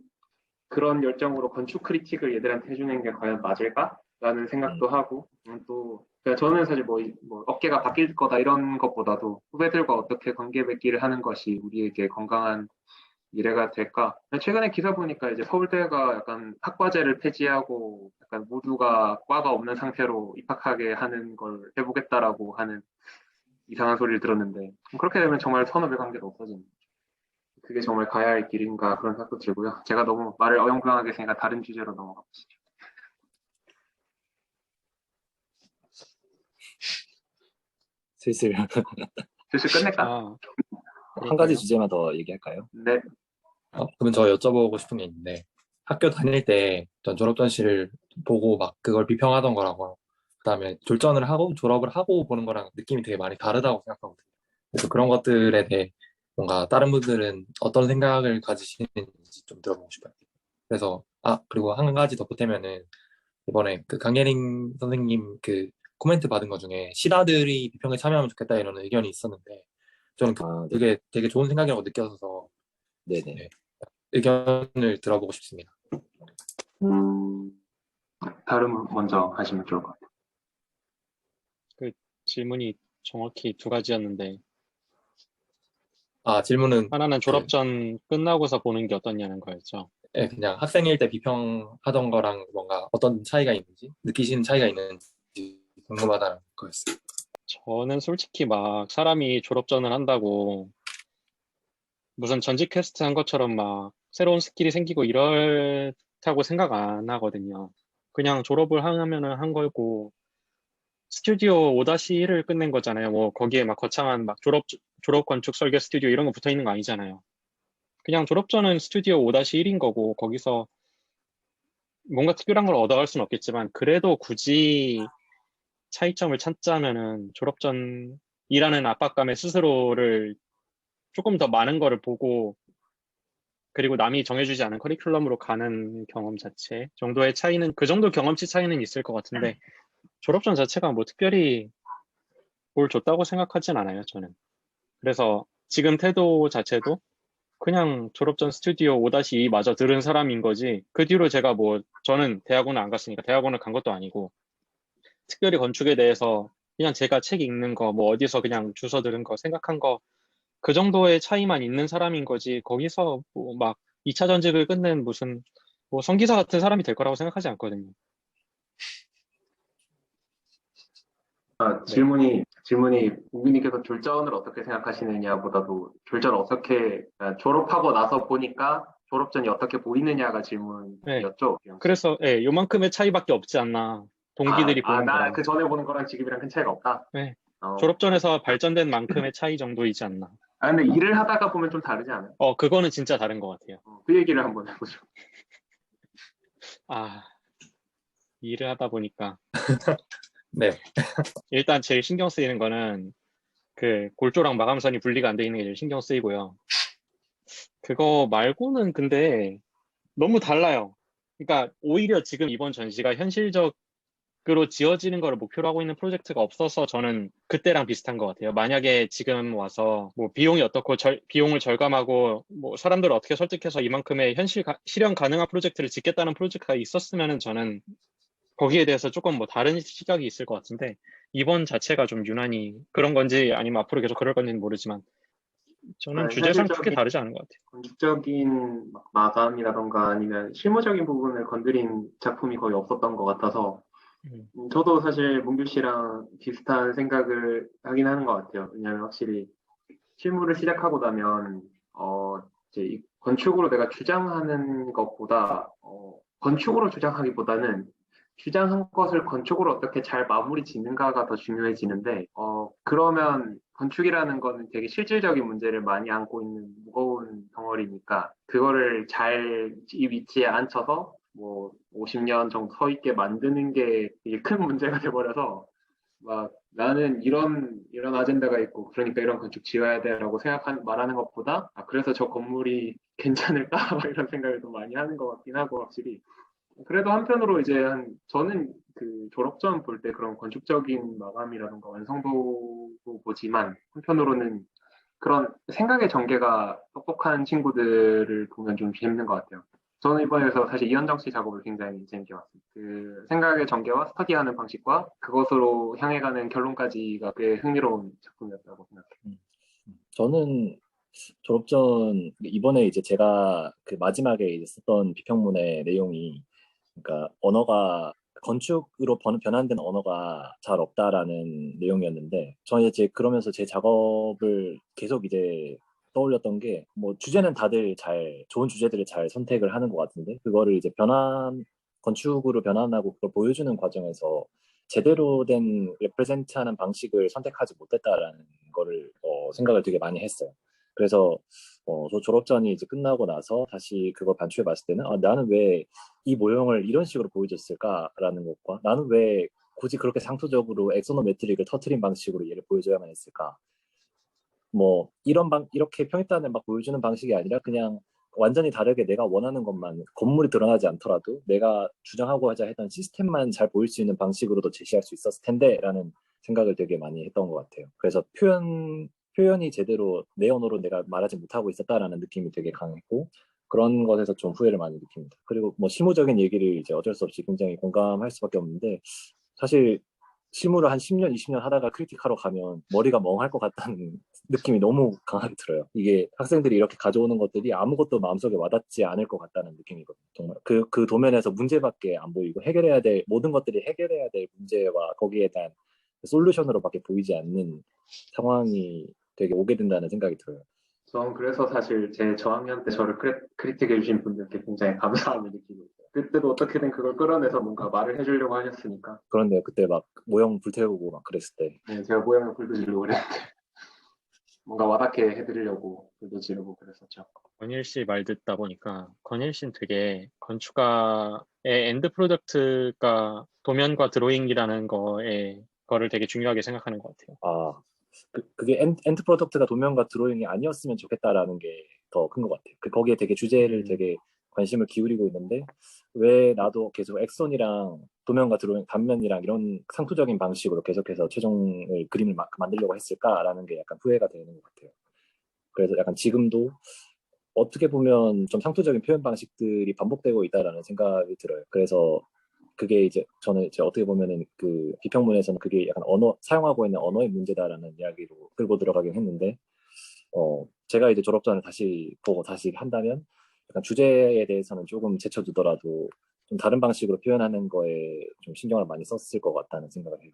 그런 열정으로 건축 크리틱을 얘들한테 해주는 게 과연 맞을까? 라는 생각도 하고, 또, 그러니까 저는 사실 뭐 어깨가 바뀔 거다 이런 것보다도 후배들과 어떻게 관계 맺기를 하는 것이 우리에게 건강한 미래가 될까? 최근에 기사 보니까 이제 서울대가 약간 학과제를 폐지하고 약간 모두가 과가 없는 상태로 입학하게 하는 걸 해보겠다라고 하는 이상한 소리를 들었는데, 그렇게 되면 정말 선후배 관계가 없어집니다. 그게 정말 가야 할 길인가 그런 생각도 들고요. 제가 너무 말을 어영부영하게 했으니까 다른 주제로 넘어가 보시죠. 슬슬 슬슬 끝낼까? 아, 한 가지 그럴까요? 주제만 더 얘기할까요? 네. 그러면 저 여쭤보고 싶은 게 있는데 학교 다닐 때 전 졸업 전시를 보고 막 그걸 비평하던 거라고 그다음에 졸전을 하고 졸업을 하고 보는 거랑 느낌이 되게 많이 다르다고 생각하거든요. 그래서 그런 것들에 대해 뭔가 다른 분들은 어떤 생각을 가지시는지 좀 들어보고 싶어요. 그래서 그리고 한 가지 더 보태면은 이번에 그 강예림 선생님 그 코멘트 받은 것 중에 시다들이 비평에 참여하면 좋겠다 이런 의견이 있었는데 저는 네. 그게 되게 좋은 생각이라고 느껴서 네네. 네, 의견을 들어보고 싶습니다. 다른 분 먼저 하시면 좋을 것 같아요. 그 질문이 정확히 두 가지였는데, 질문은 하나는 졸업 전 끝나고서 보는 게 어떠냐는 거였죠. 그냥 학생일 때 비평하던 거랑 뭔가 어떤 차이가 있는지 느끼시는 차이가 있는지 궁금하다는 거였어요. 저는 솔직히 막 사람이 졸업 전을 한다고 무슨 전직 퀘스트 한 것처럼 막 새로운 스킬이 생기고 이렇다고 생각 안 하거든요. 그냥 졸업을 하면은 한 거고, 스튜디오 5-1을 끝낸 거잖아요. 뭐 거기에 막 거창한 막 졸업 건축 설계 스튜디오 이런 거 붙어 있는 거 아니잖아요. 그냥 졸업 전은 스튜디오 5-1인 거고, 거기서 뭔가 특별한 걸 얻어갈 수는 없겠지만, 그래도 굳이 차이점을 찾자면은 졸업 전 일하는 압박감에 스스로를 조금 더 많은 거를 보고, 그리고 남이 정해주지 않은 커리큘럼으로 가는 경험 자체 정도의 차이는, 그 정도 경험치 차이는 있을 것 같은데, 졸업전 자체가 뭐 특별히 뭘 줬다고 생각하진 않아요, 저는. 그래서 지금 태도 자체도 그냥 졸업전 스튜디오 5-2 마저 들은 사람인 거지, 그 뒤로 제가 저는 대학원을 안 갔으니까 대학원을 간 것도 아니고, 특별히 건축에 대해서 그냥 제가 책 읽는 거, 뭐 어디서 그냥 주워 들은 거, 생각한 거, 그 정도의 차이만 있는 사람인 거지, 거기서 막 2차 전직을 끝낸 무슨 성기사 같은 사람이 될 거라고 생각하지 않거든요. 질문이 우빈님께서 졸전을 어떻게 생각하시느냐보다도 졸전 어떻게 졸업하고 나서 보니까 졸업전이 어떻게 보이느냐가 질문이었죠. 그래서 요만큼의 차이밖에 없지 않나. 동기들이 보는 나 거랑. 그 전에 보는 거랑 지금이랑 큰 차이가 없다. 네. 졸업전에서 발전된 만큼의 차이 정도이지 않나. 근데 일을 하다가 보면 좀 다르지 않아요? 그거는 진짜 다른 것 같아요. 그 얘기를 한번 해보죠. 일을 하다 보니까. 네. 일단 제일 신경 쓰이는 거는 그 골조랑 마감선이 분리가 안 돼 있는 게 제일 신경 쓰이고요. 그거 말고는 근데 너무 달라요. 그러니까 오히려 지금 이번 전시가 현실적 건축으로 지어지는 거를 목표로 하고 있는 프로젝트가 없어서 저는 그때랑 비슷한 것 같아요. 만약에 지금 와서 뭐 비용이 어떻고 비용을 절감하고 뭐 사람들을 어떻게 설득해서 이만큼의 실현 가능한 프로젝트를 짓겠다는 프로젝트가 있었으면은 저는 거기에 대해서 조금 뭐 다른 시각이 있을 것 같은데 이번 자체가 좀 유난히 그런 건지 아니면 앞으로 계속 그럴 건지는 모르지만 저는 주제상 크게 현실적인 다르지 않은 것 같아요. 건축적인 마감이라던가 아니면 실무적인 부분을 건드린 작품이 거의 없었던 것 같아서 저도 사실 문규 씨랑 비슷한 생각을 하긴 하는 것 같아요. 왜냐하면 확실히 실무를 시작하고 나면 이제 이 건축으로 내가 주장하는 것보다 건축으로 주장하기보다는 주장한 것을 건축으로 어떻게 잘 마무리 짓는가가 더 중요해지는데 그러면 건축이라는 거는 되게 실질적인 문제를 많이 안고 있는 무거운 덩어리니까 그거를 잘 이 위치에 앉혀서 뭐 50년 정도 서 있게 만드는 게 되게 큰 문제가 돼버려서 막 나는 이런 아젠다가 있고 그러니까 이런 건축 지어야 돼라고 말하는 것보다 그래서 저 건물이 괜찮을까 막 이런 생각을 좀 많이 하는 것 같긴 하고 확실히 그래도 한편으로 이제 저는 그 졸업전 볼 때 그런 건축적인 마감이라던가 완성도도 보지만 한편으로는 그런 생각의 전개가 똑똑한 친구들을 보면 좀 재밌는 것 같아요. 저는 이번에서 사실 이현정 씨 작업을 굉장히 재밌게 봤습니다. 그 생각의 전개와 스터디하는 방식과 그것으로 향해가는 결론까지가 꽤 흥미로운 작품이었다고 생각해요. 저는 졸업전 이번에 이제 제가 그 마지막에 이제 썼던 비평문의 내용이 그러니까 언어가 건축으로 변환된 언어가 잘 없다라는 내용이었는데 저는 이제 그러면서 제 작업을 계속 이제 떠올렸던 게 뭐 주제는 다들 좋은 주제들을 잘 선택을 하는 것 같은데 그거를 이제 건축으로 변환하고 그걸 보여주는 과정에서 제대로 된 레프레젠트하는 방식을 선택하지 못했다라는 거를 생각을 되게 많이 했어요. 그래서 저 졸업전이 이제 끝나고 나서 다시 그걸 반추해 봤을 때는 나는 왜 이 모형을 이런 식으로 보여줬을까라는 것과 나는 왜 굳이 그렇게 상투적으로 엑소노메트릭을 터트린 방식으로 얘를 보여줘야만 했을까? 뭐 이렇게 평입단을 막 보여주는 방식이 아니라 그냥 완전히 다르게 내가 원하는 것만 건물이 드러나지 않더라도 내가 주장하고자 했던 시스템만 잘 보일 수 있는 방식으로도 제시할 수 있었을 텐데라는 생각을 되게 많이 했던 것 같아요. 그래서 표현이 제대로 내 언어로 내가 말하지 못하고 있었다라는 느낌이 되게 강했고 그런 것에서 좀 후회를 많이 느낍니다. 그리고 뭐 실무적인 얘기를 이제 어쩔 수 없이 굉장히 공감할 수밖에 없는데 사실 실무를 한 10년, 20년 하다가 크리틱하러 가면 머리가 멍할 것 같다는 느낌이 너무 강하게 들어요. 이게 학생들이 이렇게 가져오는 것들이 아무것도 마음속에 와닿지 않을 것 같다는 느낌이거든요. 정말 그 도면에서 문제밖에 안 보이고 모든 것들이 해결해야 될 문제와 거기에 대한 솔루션으로밖에 보이지 않는 상황이 되게 오게 된다는 생각이 들어요. 전 그래서 사실 제 저학년 때 저를 크리틱해 주신 분들께 굉장히 감사함을 느끼고 있어요. 그때도 어떻게든 그걸 끌어내서 뭔가 말을 해주려고 하셨으니까. 그런데 그때 막 모형 불태우고 막 그랬을 때. 네, 제가 모형을 불도 지르고 그랬는데 뭔가 와닿게 해드리려고 불도 지르고 그랬었죠. 건일 씨 말 듣다 보니까 건일 씨는 되게 건축가의 엔드 프로덕트가 도면과 드로잉이라는 거를 되게 중요하게 생각하는 것 같아요. 그게 엔드 프로덕트가 도면과 드로잉이 아니었으면 좋겠다라는 게 더 큰 것 같아요. 거기에 되게 주제를 되게 관심을 기울이고 있는데 왜 나도 계속 액션이랑 도면과 드로잉, 단면이랑 이런 상투적인 방식으로 계속해서 최종을 그림을 만들려고 했을까라는 게 약간 후회가 되는 것 같아요. 그래서 약간 지금도 어떻게 보면 좀 상투적인 표현 방식들이 반복되고 있다라는 생각이 들어요. 그래서 그게 이제 저는 이제 어떻게 보면은 그 비평문에서는 그게 약간 사용하고 있는 언어의 문제다라는 이야기로 끌고 들어가긴 했는데 제가 이제 졸업전을 다시 보고 다시 한다면 약간 주제에 대해서는 조금 제쳐두더라도 좀 다른 방식으로 표현하는 거에 좀 신경을 많이 썼을 것 같다는 생각을 해요.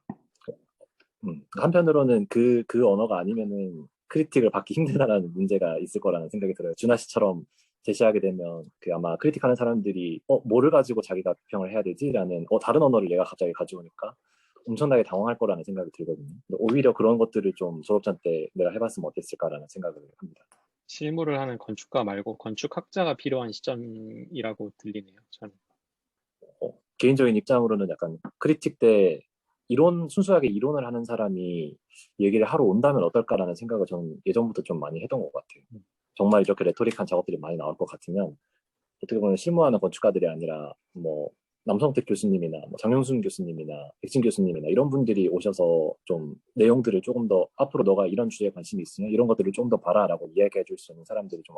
한편으로는 그 언어가 아니면은 크리틱을 받기 힘들다라는 문제가 있을 거라는 생각이 들어요. 준하 씨처럼 제시하게 되면 아마 크리틱하는 사람들이 뭐를 가지고 자기가 비평을 해야 되지라는 다른 언어를 내가 갑자기 가져오니까 엄청나게 당황할 거라는 생각이 들거든요. 오히려 그런 것들을 좀 졸업전 때 내가 해봤으면 어땠을까라는 생각을 합니다. 실무를 하는 건축가 말고 건축학자가 필요한 시점이라고 들리네요. 저는. 개인적인 입장으로는 약간 크리틱 때 순수하게 이론을 하는 사람이 얘기를 하러 온다면 어떨까라는 생각을 저는 예전부터 좀 많이 했던 것 같아요. 정말 이렇게 레토릭한 작업들이 많이 나올 것 같으면 어떻게 보면 실무하는 건축가들이 아니라 뭐 남성택 교수님이나 뭐 장영순 교수님이나 백진 교수님이나 이런 분들이 오셔서 좀 내용들을 조금 더 앞으로 너가 이런 주제에 관심이 있으면 이런 것들을 좀 더 봐라라고 이야기해 줄 수 있는 사람들이 좀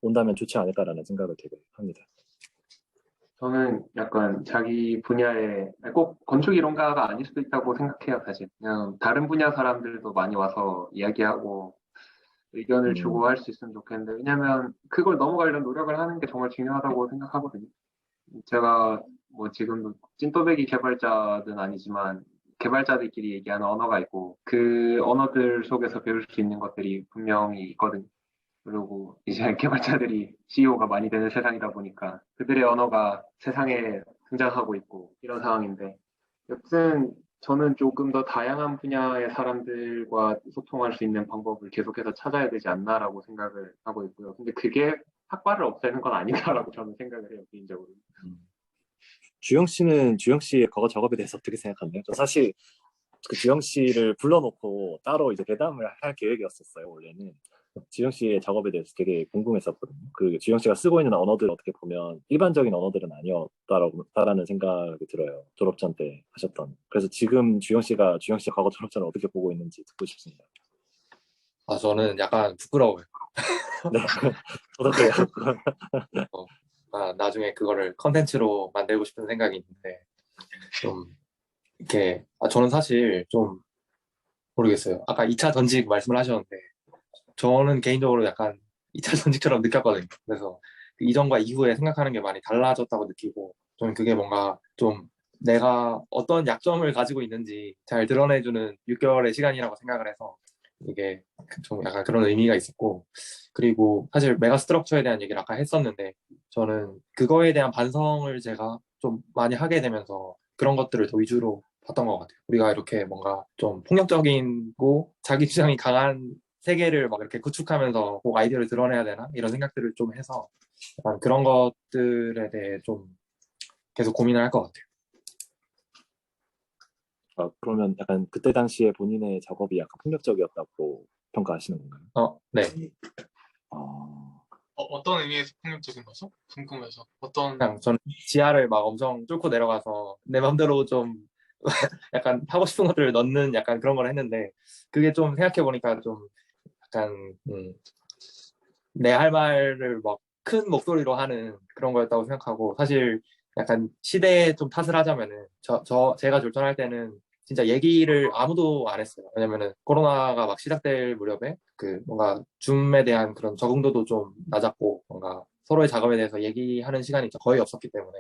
온다면 좋지 않을까라는 생각을 되게 합니다. 저는 약간 자기 분야에 꼭 건축 이론가가 아닐 수도 있다고 생각해요, 사실. 그냥 다른 분야 사람들도 많이 와서 이야기하고 의견을 주고 할 수 있으면 좋겠는데, 왜냐면 그걸 넘어가려는 노력을 하는 게 정말 중요하다고 생각하거든요. 제가 뭐 지금도 찐또배기 개발자는 아니지만 개발자들끼리 얘기하는 언어가 있고 그 언어들 속에서 배울 수 있는 것들이 분명히 있거든요. 그리고 이제 개발자들이 CEO가 많이 되는 세상이다 보니까 그들의 언어가 세상에 등장하고 있고 이런 상황인데 여튼 저는 조금 더 다양한 분야의 사람들과 소통할 수 있는 방법을 계속해서 찾아야 되지 않나라고 생각을 하고 있고요. 근데 그게 학과를 없애는 건 아니다라고 저는 생각을 해요, 개인적으로. 주영 씨의 과거 작업에 대해서 어떻게 생각하나요? 저 사실 그 주영 씨를 불러놓고 따로 이제 대담을 할 계획이었었어요, 원래는. 주영 씨의 작업에 대해서 되게 궁금했었거든요. 그 주영 씨가 쓰고 있는 언어들 어떻게 보면 일반적인 언어들은 아니었다라는 생각이 들어요. 졸업전 때 하셨던. 그래서 지금 주영 씨의 과거 졸업전을 어떻게 보고 있는지 듣고 싶습니다. 저는 약간 부끄러워요. 네, 저도 그래요. 나중에 그거를 컨텐츠로 만들고 싶은 생각이 있는데 좀 이렇게 저는 사실 좀 모르겠어요. 아까 2차 전직 말씀을 하셨는데 저는 개인적으로 약간 2차 전직처럼 느꼈거든요. 그래서 그 이전과 이후에 생각하는 게 많이 달라졌다고 느끼고 좀 그게 뭔가 좀 내가 어떤 약점을 가지고 있는지 잘 드러내주는 6개월의 시간이라고 생각을 해서 이게 좀 약간 그런 의미가 있었고 그리고 사실 메가 스트럭처에 대한 얘기를 아까 했었는데 저는 그거에 대한 반성을 제가 좀 많이 하게 되면서 그런 것들을 더 위주로 봤던 것 같아요. 우리가 이렇게 뭔가 좀 폭력적이고 자기 주장이 강한 세계를 막 이렇게 구축하면서 꼭 아이디어를 드러내야 되나? 이런 생각들을 좀 해서 약간 그런 것들에 대해 좀 계속 고민을 할 것 같아요. 그러면 약간 그때 당시에 본인의 작업이 약간 폭력적이었다고 평가하시는 건가요? 네. 어떤 의미에서 폭력적인 거죠? 궁금해서. 어떤 그냥 저는 지하를 막 엄청 뚫고 내려가서 내 맘대로 좀 약간 하고 싶은 것들을 넣는 약간 그런 걸 했는데 그게 좀 생각해 보니까 좀 약간 내 할 말을 막 큰 목소리로 하는 그런 거였다고 생각하고 사실 약간 시대에 좀 탓을 하자면은 제가 졸전할 때는 진짜 얘기를 아무도 안 했어요. 왜냐면은 코로나가 막 시작될 무렵에 그 뭔가 줌에 대한 그런 적응도도 좀 낮았고 뭔가 서로의 작업에 대해서 얘기하는 시간이 거의 없었기 때문에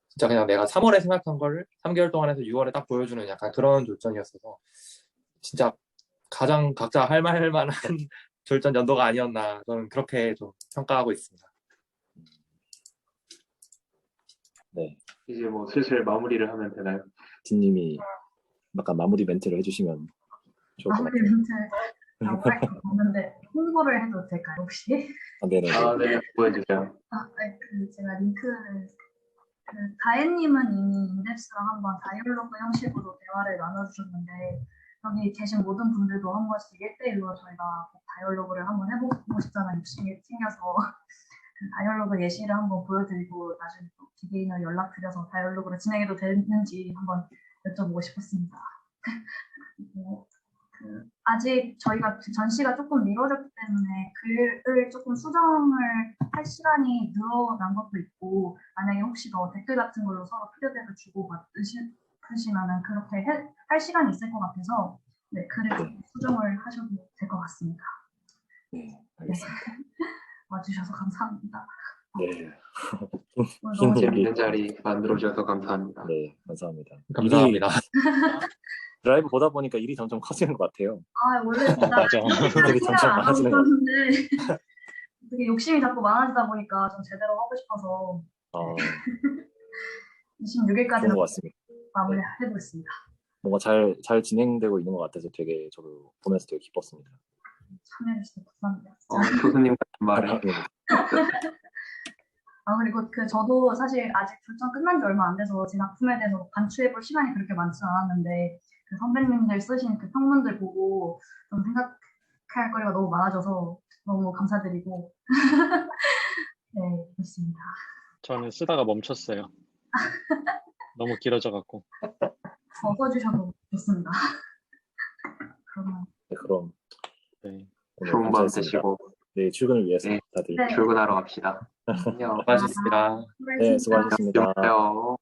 진짜 그냥 내가 3월에 생각한 거를 3개월 동안 해서 6월에 딱 보여주는 약간 그런 졸전이었어서 진짜 가장 각자 할 만한 졸전 연도가 아니었나 저는 그렇게 좀 평가하고 있습니다. 네. 이제 뭐 슬슬 마무리를 하면 되나요? 진님이 약간 마무리 멘트를 해주시면 좋을 것 마무리 같아요. 멘트 뭐할 게 없는데 홍보를 해도 될까요 혹시? 네네. 네, 보여주세요. 네, 제가 링크를 다혜님은 이미 인덱스랑 한번 다이얼로그 형식으로 대화를 나눠주셨는데 여기 계신 모든 분들도 한 번씩 1대1로 저희가 다이얼로그를 한번 해보고 싶다는 욕심이 생겨서 다이얼로그 예시를 한번 보여드리고 나중에 또 기계인을 연락드려서 다이얼로그를 진행해도 되는지 한번 여쭤보고 싶었습니다. 아직 저희가 전시가 조금 미뤄졌기 때문에 글을 조금 수정을 할 시간이 늘어난 것도 있고 만약에 혹시 더 댓글 같은 걸로 서로 피드백을 주고받으시면 그렇게 할 시간이 있을 것 같아서 네, 글을 좀 수정을 하셔도 될 것 같습니다. 네, 알겠습니다. 와주셔서 감사합니다. 네. 너무 재밌는 자리 만들어주셔서 감사합니다. 네, 감사합니다. 감사합니다. 드라이브 보다 보니까 일이 점점 커지는 것 같아요. 원래 진짜 맞아. 일이 점점 안 하고 많아지는 것 같아요. 있었는데 되게 욕심이 자꾸 많아지다 보니까 좀 제대로 하고 싶어서 26일까지는 좋은 것 같습니다. 마무리해보겠습니다. 뭔가 잘 진행되고 있는 것 같아서 되게 저도 보면서 되게 기뻤습니다. 참여해주셔서 감사합니다. 교수님 같은 말을. 그리고 저도 사실 아직 졸전 끝난 지 얼마 안 돼서 제 작품에 대해서 반추해볼 시간이 그렇게 많지 않았는데 그 선배님들 쓰신 그 평문들 보고 좀 생각할 거리가 너무 많아져서 너무 감사드리고 네, 그렇습니다. 저는 쓰다가 멈췄어요. 너무 길어져갖고. 적어주셔도 좋습니다. 그러면 네, 그럼 네. 오늘 좋은 밤 감사했습니다. 되시고 네, 출근을 위해서 네. 다들. 네. 출근하러 갑시다. 안녕. 수고하셨습니다. 네, 수고하셨습니다. 안녕.